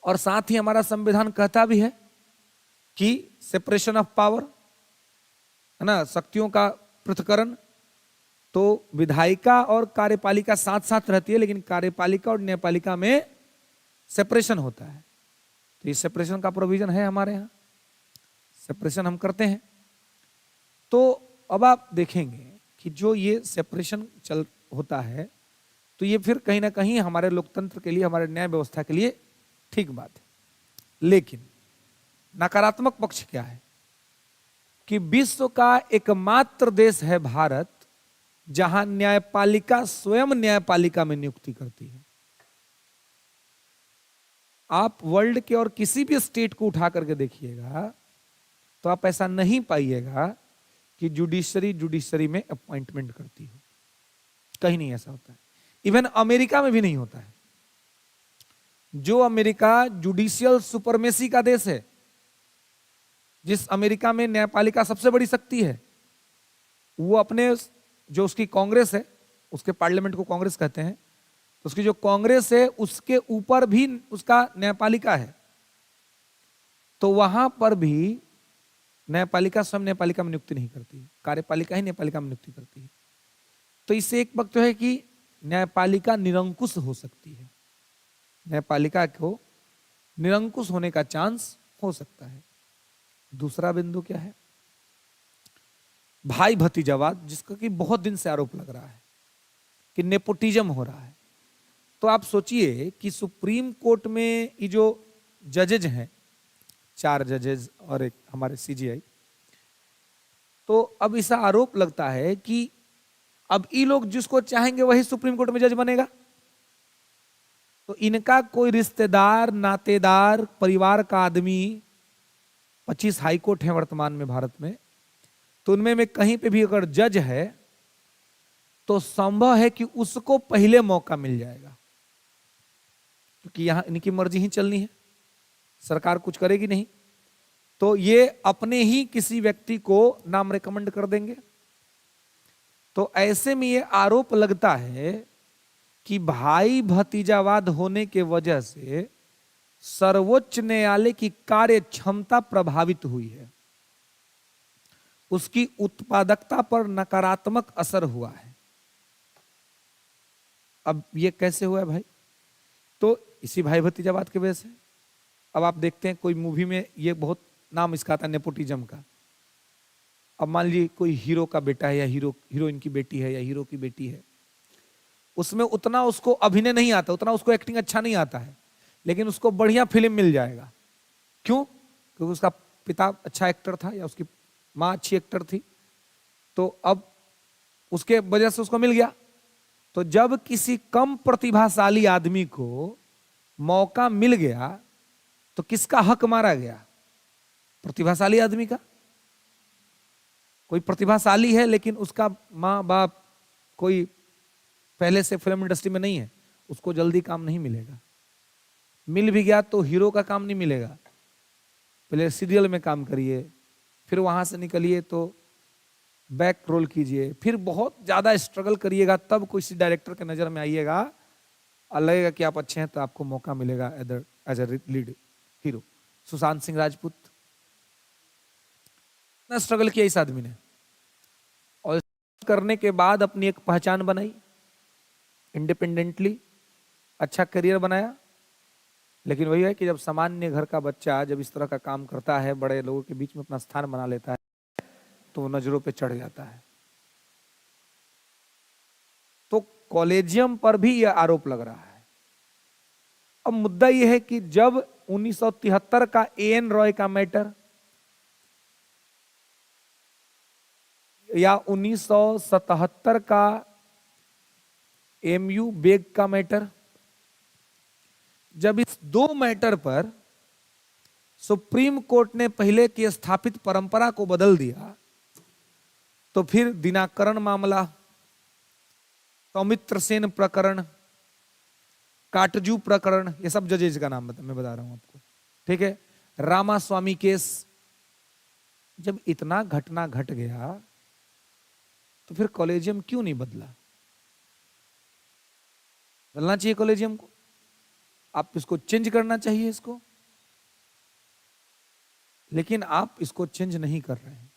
Speaker 1: और साथ ही हमारा संविधान कहता भी है कि सेपरेशन ऑफ पावर, है ना, शक्तियों का पृथक्करण। तो विधायिका और कार्यपालिका साथ साथ रहती है, लेकिन कार्यपालिका और न्यायपालिका में सेपरेशन होता है। तो इस सेपरेशन का प्रोविजन है हमारे यहाँ, सेपरेशन हम करते हैं। तो अब आप देखेंगे कि जो ये सेपरेशन चल होता है, तो ये फिर कहीं ना कहीं हमारे लोकतंत्र के लिए, हमारे न्याय व्यवस्था के लिए ठीक बात है। लेकिन नकारात्मक पक्ष क्या है कि विश्व का एकमात्र देश है भारत, जहां न्यायपालिका स्वयं न्यायपालिका में नियुक्ति करती है। आप वर्ल्ड के और किसी भी स्टेट को उठा करके देखिएगा तो आप ऐसा नहीं पाइएगा कि जुडिशरी में अपॉइंटमेंट करती हो। कहीं नहीं ऐसा होता है। इवन अमेरिका में भी नहीं होता है। जो अमेरिका जुडिशियल सुपरमेसी का देश है, जिस अमेरिका में न्यायपालिका सबसे बड़ी शक्ति है, वो अपने जो उसकी कांग्रेस है, उसके पार्लियामेंट को कांग्रेस कहते हैं, तो उसकी जो कांग्रेस है उसके ऊपर भी उसका न्यायपालिका है। तो वहां पर भी न्यायपालिका स्वयं न्यायपालिका में नियुक्ति नहीं करती, कार्यपालिका ही न्यायपालिका में नियुक्ति करती है। तो इससे एक वक्त है कि न्यायपालिका निरंकुश हो सकती है, न्यायपालिका को निरंकुश होने का चांस हो सकता है। दूसरा बिंदु क्या है? भाई भतीजावाद, जिसका कि बहुत दिन से आरोप लग रहा है कि नेपोटिज्म हो रहा है। तो आप सोचिए कि सुप्रीम कोर्ट में ये जो जजेज हैं, 4 जजेज और एक हमारे सीजीआई, तो अब ऐसा आरोप लगता है कि अब ये लोग जिसको चाहेंगे वही सुप्रीम कोर्ट में जज बनेगा। तो इनका कोई रिश्तेदार, नातेदार, परिवार का आदमी, 25 हाई कोर्ट है वर्तमान में भारत में, तो उनमें में कहीं पे भी अगर जज है तो संभव है कि उसको पहले मौका मिल जाएगा, क्योंकि यहां इनकी मर्जी ही चलनी है, सरकार कुछ करेगी नहीं। तो ये अपने ही किसी व्यक्ति को नाम रिकमेंड कर देंगे। तो ऐसे में ये आरोप लगता है कि भाई भतीजावाद होने के वजह से सर्वोच्च न्यायालय की कार्य क्षमता प्रभावित हुई है, उसकी उत्पादकता पर नकारात्मक असर हुआ है। अब ये कैसे हुआ है भाई? तो इसी भाई भतीजावाद की वजह से। अब आप देखते हैं कोई मूवी में ये बहुत नाम इसका आता है नेपोटिज्म का। अब मान लीजिए कोई हीरो का बेटा है या हीरोइन की बेटी है या हीरो की बेटी है, उसमें उतना उसको अभिनय नहीं आता, उतना उसको एक्टिंग अच्छा नहीं आता है, लेकिन उसको बढ़िया फिल्म मिल जाएगा। क्यों? क्योंकि उसका पिता अच्छा एक्टर था या उसकी माँ अच्छी एक्टर थी, तो अब उसके वजह से उसको मिल गया। तो जब किसी कम प्रतिभाशाली आदमी को मौका मिल गया तो किसका हक मारा गया? प्रतिभाशाली आदमी का। कोई प्रतिभाशाली है लेकिन उसका माँ बाप कोई पहले से फिल्म इंडस्ट्री में नहीं है, उसको जल्दी काम नहीं मिलेगा। मिल भी गया तो हीरो का काम नहीं मिलेगा, पहले सीरियल में काम करिए, फिर वहां से निकलिए तो बैक रोल कीजिए, फिर बहुत ज्यादा स्ट्रगल करिएगा, तब किसी डायरेक्टर के नजर में आइएगा और लगेगा कि आप अच्छे हैं तो आपको मौका मिलेगा as a lead hero. Sushant Singh Rajput, इतना स्ट्रगल किया इस आदमी ने, और करने के बाद अपनी एक पहचान बनाई, इंडिपेंडेंटली अच्छा करियर बनाया। लेकिन वही है कि जब सामान्य घर का बच्चा जब इस तरह का काम करता है, बड़े लोगों के बीच में अपना स्थान बना लेता है, तो वो नजरों पे चढ़ जाता है। कॉलेजियम पर भी यह आरोप लग रहा है। अब मुद्दा यह है कि जब 1973 का एएन रॉय का मैटर या 1977 का एमयू बेग का मैटर, जब इस दो मैटर पर सुप्रीम कोर्ट ने पहले की स्थापित परंपरा को बदल दिया, तो फिर दिनाकरण मामला, सौमित्र सेन प्रकरण, काटजू प्रकरण, ये सब जजेज का नाम मैं बता रहा हूं आपको, ठीक है। रामास्वामी केस, जब इतना घटना घट गया तो फिर कॉलेजियम क्यों नहीं बदला? बदलना चाहिए कॉलेजियम को, आप इसको चेंज करना चाहिए इसको, लेकिन आप इसको चेंज नहीं कर रहे हैं।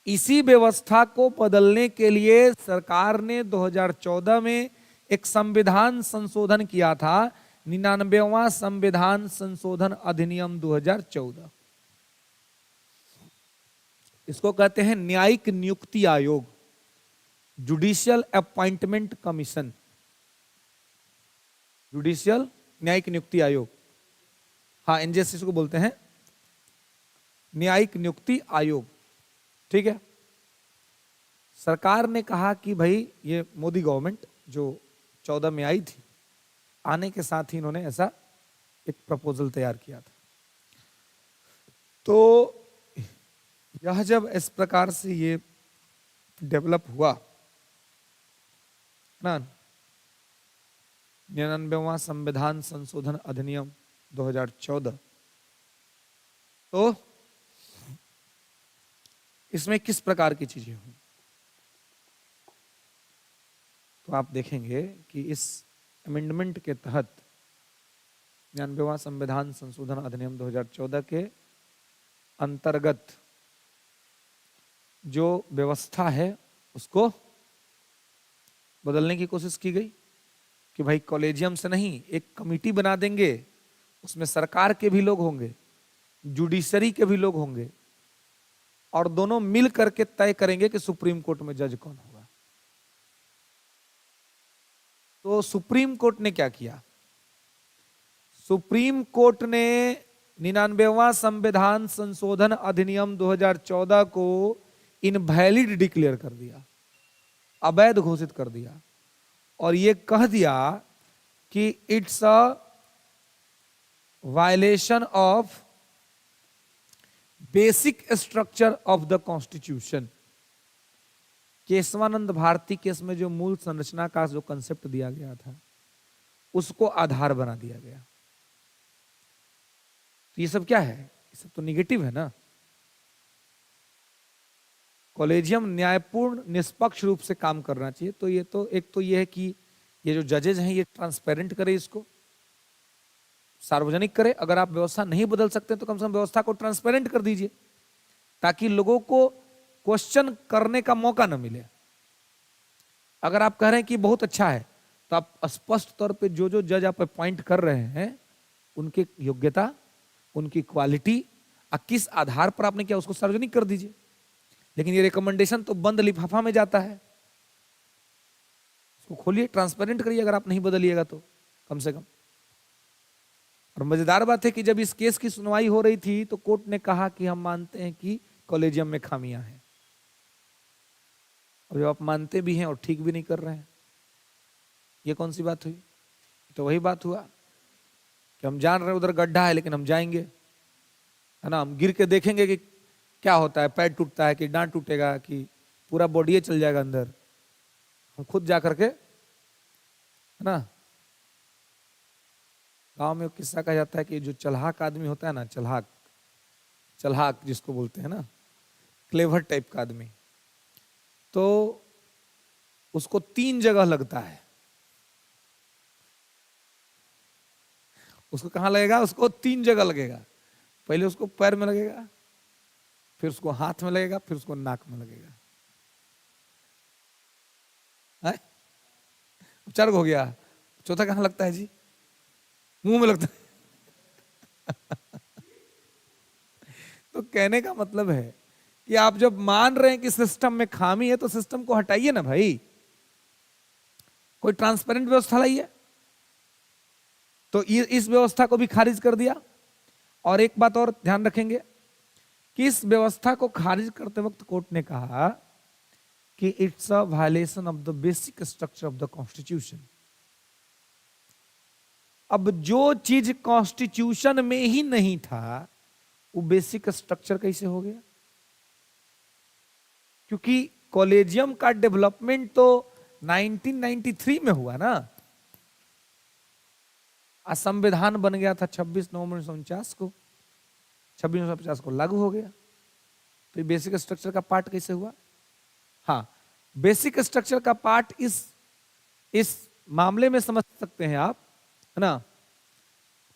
Speaker 1: इसी व्यवस्था को बदलने के लिए सरकार ने 2014 में एक संविधान संशोधन किया था, 99वां संविधान संशोधन अधिनियम 2014। इसको कहते हैं न्यायिक नियुक्ति आयोग, जुडिशियल अपॉइंटमेंट कमीशन, जुडिशियल न्यायिक नियुक्ति आयोग, हाँ एनजेसी को बोलते हैं, न्यायिक नियुक्ति आयोग, ठीक है। सरकार ने कहा कि भाई ये मोदी गवर्नमेंट जो 14 में आई थी, आने के साथ ही इन्होंने ऐसा एक प्रपोजल तैयार किया था। तो यह जब इस प्रकार से ये डेवलप हुआ ना, 99वां संविधान संशोधन अधिनियम 2014, तो इसमें किस प्रकार की चीजें हुई, तो आप देखेंगे कि इस अमेंडमेंट के तहत 99वां संविधान संशोधन अधिनियम 2014 के अंतर्गत जो व्यवस्था है उसको बदलने की कोशिश की गई कि भाई कॉलेजियम से नहीं, एक कमिटी बना देंगे, उसमें सरकार के भी लोग होंगे, जुडिशरी के भी लोग होंगे, और दोनों मिल करके तय करेंगे कि सुप्रीम कोर्ट में जज कौन होगा। तो सुप्रीम कोर्ट ने क्या किया? सुप्रीम कोर्ट ने 99वां संविधान संशोधन अधिनियम 2014 को इनवैलिड डिक्लेयर कर दिया, अवैध घोषित कर दिया, और यह कह दिया कि it's a violation of basic structure of the constitution. Kesavananda Bharati case में जो मूल संरचना का जो कंसेप्ट दिया गया था उसको आधार बना दिया गया। तो ये सब क्या है? ये सब तो निगेटिव है ना। कॉलेजियम न्यायपूर्ण निष्पक्ष रूप से काम करना चाहिए। तो ये तो एक तो ये है कि ये जो जजेज हैं ये ट्रांसपेरेंट करे, इसको सार्वजनिक करे। अगर आप व्यवस्था नहीं बदल सकते तो कम से कम व्यवस्था को ट्रांसपेरेंट कर दीजिए, ताकि लोगों को क्वेश्चन करने का मौका न मिले। अगर आप कह रहे हैं कि बहुत अच्छा है, तो आप स्पष्ट तौर पे जो जो जज आप अपॉइंट कर रहे हैं उनकी योग्यता, उनकी क्वालिटी, किस आधार पर आपने किया, उसको सार्वजनिक कर दीजिए। लेकिन ये रिकमेंडेशन तो बंद लिफाफा में जाता है, उसको खोलिए, ट्रांसपेरेंट करिए। अगर आप नहीं बदलिएगा तो कम से कम। और मजेदार बात है कि जब इस केस की सुनवाई हो रही थी तो कोर्ट ने कहा कि हम मानते हैं कि कॉलेजियम में खामियां हैं। और जब आप मानते भी हैं और ठीक भी नहीं कर रहे हैं, ये कौन सी बात हुई? तो वही बात हुआ कि हम जान रहे हैं उधर गड्ढा है, लेकिन हम जाएंगे, है ना, हम गिर के देखेंगे कि क्या होता है, पैर टूटता है कि डांट टूटेगा कि पूरा बॉडी चल जाएगा अंदर। हम खुद जा करके, है ना, गांव में किस्सा कहा जाता है कि जो चल्हाक आदमी होता है ना, चल्हाक चल्हाक जिसको बोलते हैं ना, क्लेवर टाइप का आदमी, तो उसको 3 जगह लगता है। उसको कहां लगेगा? उसको 3 जगह लगेगा। पहले उसको पैर में लगेगा, फिर उसको हाथ में लगेगा, फिर उसको नाक में लगेगा। उपचार हो गया। चौथा कहां लगता है जी? मुंह में लगता है। तो कहने का मतलब है कि आप जब मान रहे हैं कि सिस्टम में खामी है तो सिस्टम को हटाइए ना भाई। कोई ट्रांसपेरेंट व्यवस्था लाइए। तो इस व्यवस्था को भी खारिज कर दिया। और एक बात और ध्यान रखेंगे कि इस व्यवस्था को खारिज करते वक्त कोर्ट ने कहा कि it's a violation of the basic structure of the constitution. अब जो चीज कॉन्स्टिट्यूशन में ही नहीं था वो बेसिक स्ट्रक्चर कैसे हो गया? क्योंकि कॉलेजियम का डेवलपमेंट तो 1993 में हुआ ना। आज संविधान बन गया था 26 नवंबर 1949 को, 26 को लागू हो गया। तो ये बेसिक स्ट्रक्चर का पार्ट कैसे हुआ? हाँ, बेसिक स्ट्रक्चर का पार्ट इस मामले में समझ सकते हैं आप, है ना,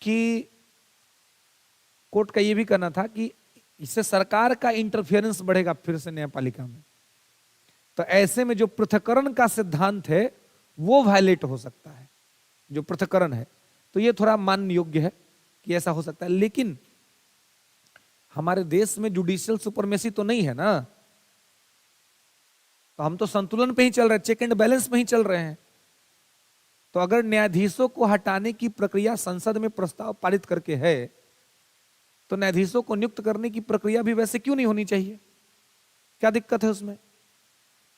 Speaker 1: कि कोर्ट का ये भी कहना था कि इससे सरकार का इंटरफेरेंस बढ़ेगा फिर से न्यायपालिका में। तो ऐसे में जो पृथक्करण का सिद्धांत है वो वायलेट हो सकता है, जो पृथक्करण है। तो ये थोड़ा मान्य योग्य है कि ऐसा हो सकता है। लेकिन हमारे देश में जुडिशियल सुपरमेसी तो नहीं है ना। तो हम तो संतुलन पे ही चल रहे हैं, चेक एंड बैलेंस पे ही चल रहे हैं। तो अगर न्यायाधीशों को हटाने की प्रक्रिया संसद में प्रस्ताव पारित करके है तो न्यायाधीशों को नियुक्त करने की प्रक्रिया भी वैसे क्यों नहीं होनी चाहिए? क्या दिक्कत है उसमें?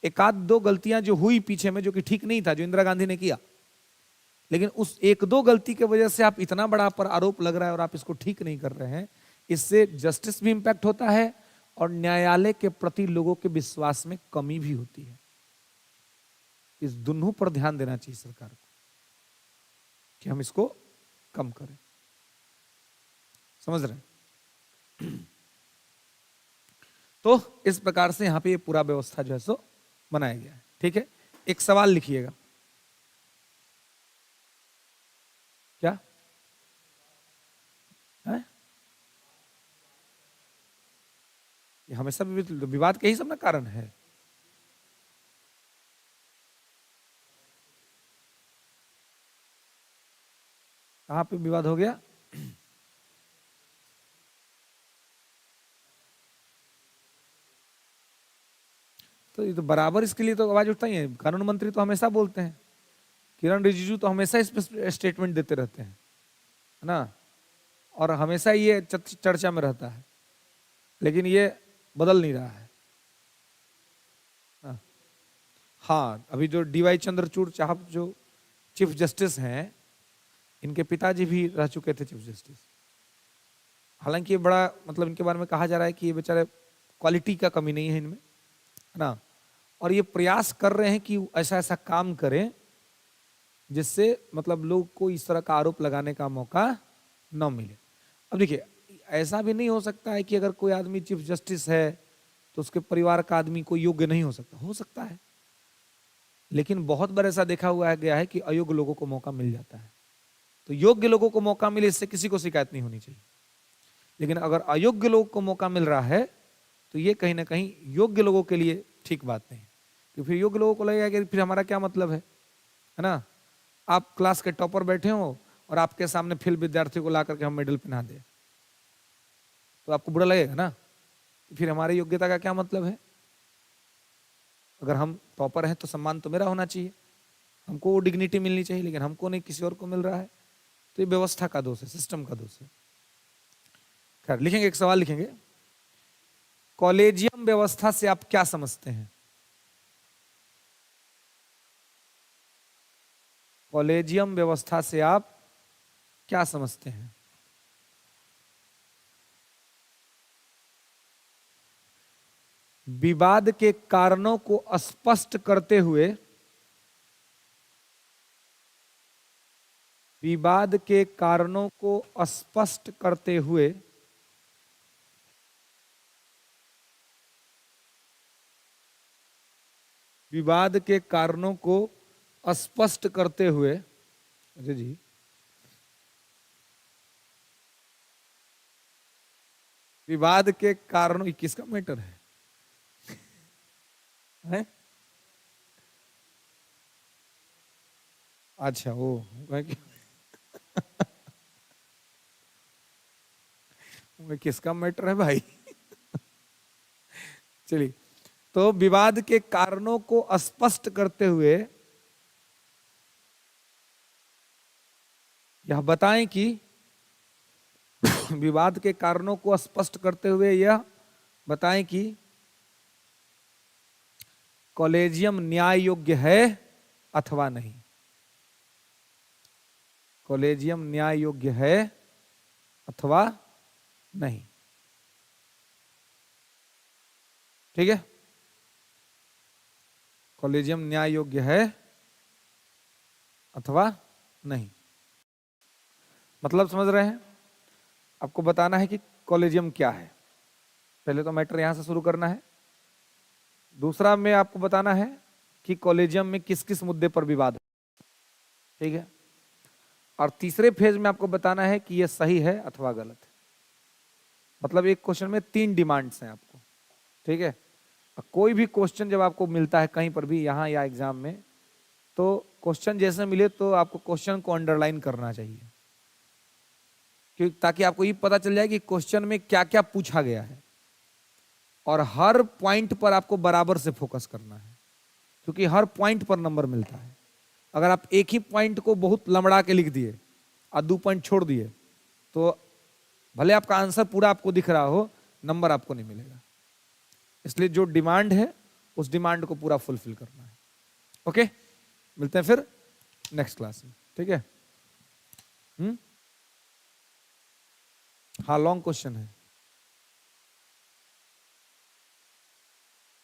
Speaker 1: एक आध दो गलतियां जो हुई पीछे में, जो कि ठीक नहीं था, जो इंदिरा गांधी ने किया, लेकिन उस एक दो गलती की वजह से आप इतना बड़ा पर आरोप लग रहा है और आप इसको ठीक नहीं कर रहे हैं। इससे जस्टिस भी इंपैक्ट होता है और न्यायालय के प्रति लोगों के विश्वास में कमी भी होती है। इस दोनों पर ध्यान देना चाहिए सरकार को कि हम इसको कम करें। समझ रहे हैं? तो इस प्रकार से यहां पे ये पूरा व्यवस्था जो है सो बनाया गया है। ठीक है, एक सवाल लिखिएगा। क्या है? ये हमेशा विवाद के ही सब ना कारण है। कहां पे विवाद हो गया? तो ये तो बराबर इसके लिए तो आवाज उठता ही है। कानून मंत्री तो हमेशा बोलते हैं, किरण रिजिजू तो हमेशा इस पे स्टेटमेंट देते रहते हैं, है ना, और हमेशा ये चर्चा में रहता है, लेकिन ये बदल नहीं रहा है। हाँ, अभी जो डीवाई चंद्रचूड़ साहब जो चीफ जस्टिस हैं, इनके पिताजी भी रह चुके थे चीफ जस्टिस। हालांकि ये बड़ा मतलब इनके बारे में कहा जा रहा है कि ये बेचारे क्वालिटी का कमी नहीं है इनमें, है ना, और ये प्रयास कर रहे हैं कि ऐसा ऐसा काम करें जिससे मतलब लोग को इस तरह का आरोप लगाने का मौका न मिले। अब देखिए, ऐसा भी नहीं हो सकता है कि अगर कोई आदमी चीफ जस्टिस है तो उसके परिवार का आदमी कोई योग्य नहीं हो सकता है, लेकिन बहुत बार ऐसा देखा हुआ गया है कि अयोग्य लोगों को मौका मिल जाता है। तो योग्य लोगों को मौका मिले, इससे किसी को शिकायत नहीं होनी चाहिए। लेकिन अगर अयोग्य लोगों को मौका मिल रहा है तो ये कहीं ना कहीं योग्य लोगों के लिए ठीक बात नहीं, क्योंकि फिर योग्य लोगों को लगेगा कि फिर हमारा क्या मतलब है ना। आप क्लास के टॉपर बैठे हो और आपके सामने फेल विद्यार्थियों को ला करके हम मेडल पहना दे तो आपको बुरा लगेगा ना। फिर हमारी योग्यता का क्या मतलब है? अगर हम टॉपर हैं तो सम्मान तो मेरा होना चाहिए, हमको वो डिग्निटी मिलनी चाहिए, लेकिन हमको नहीं, किसी और को मिल रहा है। तो ये व्यवस्था का दोष है, सिस्टम का दोष है। खैर, लिखेंगे, एक सवाल लिखेंगे। कॉलेजियम व्यवस्था से आप क्या समझते हैं? कॉलेजियम व्यवस्था से आप क्या समझते हैं? विवाद के कारणों को स्पष्ट करते हुए, विवाद के कारणों को स्पष्ट करते हुए विवाद के कारणों को स्पष्ट करते हुए, अजय जी, विवाद के कारणों, ये किसका मैटर है? है? अच्छा, वो किसका मैटर है भाई? चलिए, तो विवाद के कारणों को स्पष्ट करते हुए यह बताएं कि विवाद के कारणों को स्पष्ट करते हुए यह बताएं कि कॉलेजियम न्याय योग्य है अथवा नहीं। कॉलेजियम न्याय योग्य है अथवा नहीं। ठीक है, कॉलेजियम न्याय योग्य है अथवा नहीं। मतलब समझ रहे हैं? आपको बताना है कि कॉलेजियम क्या है। पहले तो मैटर यहां से शुरू करना है। दूसरा में आपको बताना है कि कॉलेजियम में किस किस मुद्दे पर विवाद है। ठीक है, और तीसरे फेज में आपको बताना है कि यह सही है अथवा गलत है। मतलब एक क्वेश्चन में 3 डिमांड्स हैं आपको। ठीक है, कोई भी क्वेश्चन जब आपको मिलता है कहीं पर भी, यहां या एग्जाम में, तो क्वेश्चन जैसे मिले तो आपको क्वेश्चन को अंडरलाइन करना चाहिए, क्योंकि ताकि आपको ये पता चल जाए कि क्वेश्चन में क्या क्या पूछा गया है, और हर पॉइंट पर आपको बराबर से फोकस करना है, क्योंकि हर पॉइंट पर नंबर मिलता है। अगर आप एक ही पॉइंट को बहुत लंबड़ा के लिख दिए और 2 पॉइंट छोड़ दिए, तो भले आपका आंसर पूरा आपको दिख रहा हो, नंबर आपको नहीं मिलेगा। इसलिए जो डिमांड है उस डिमांड को पूरा फुलफिल करना है। ओके, मिलते हैं फिर नेक्स्ट क्लास में। ठीक है, हाँ, लॉन्ग क्वेश्चन है।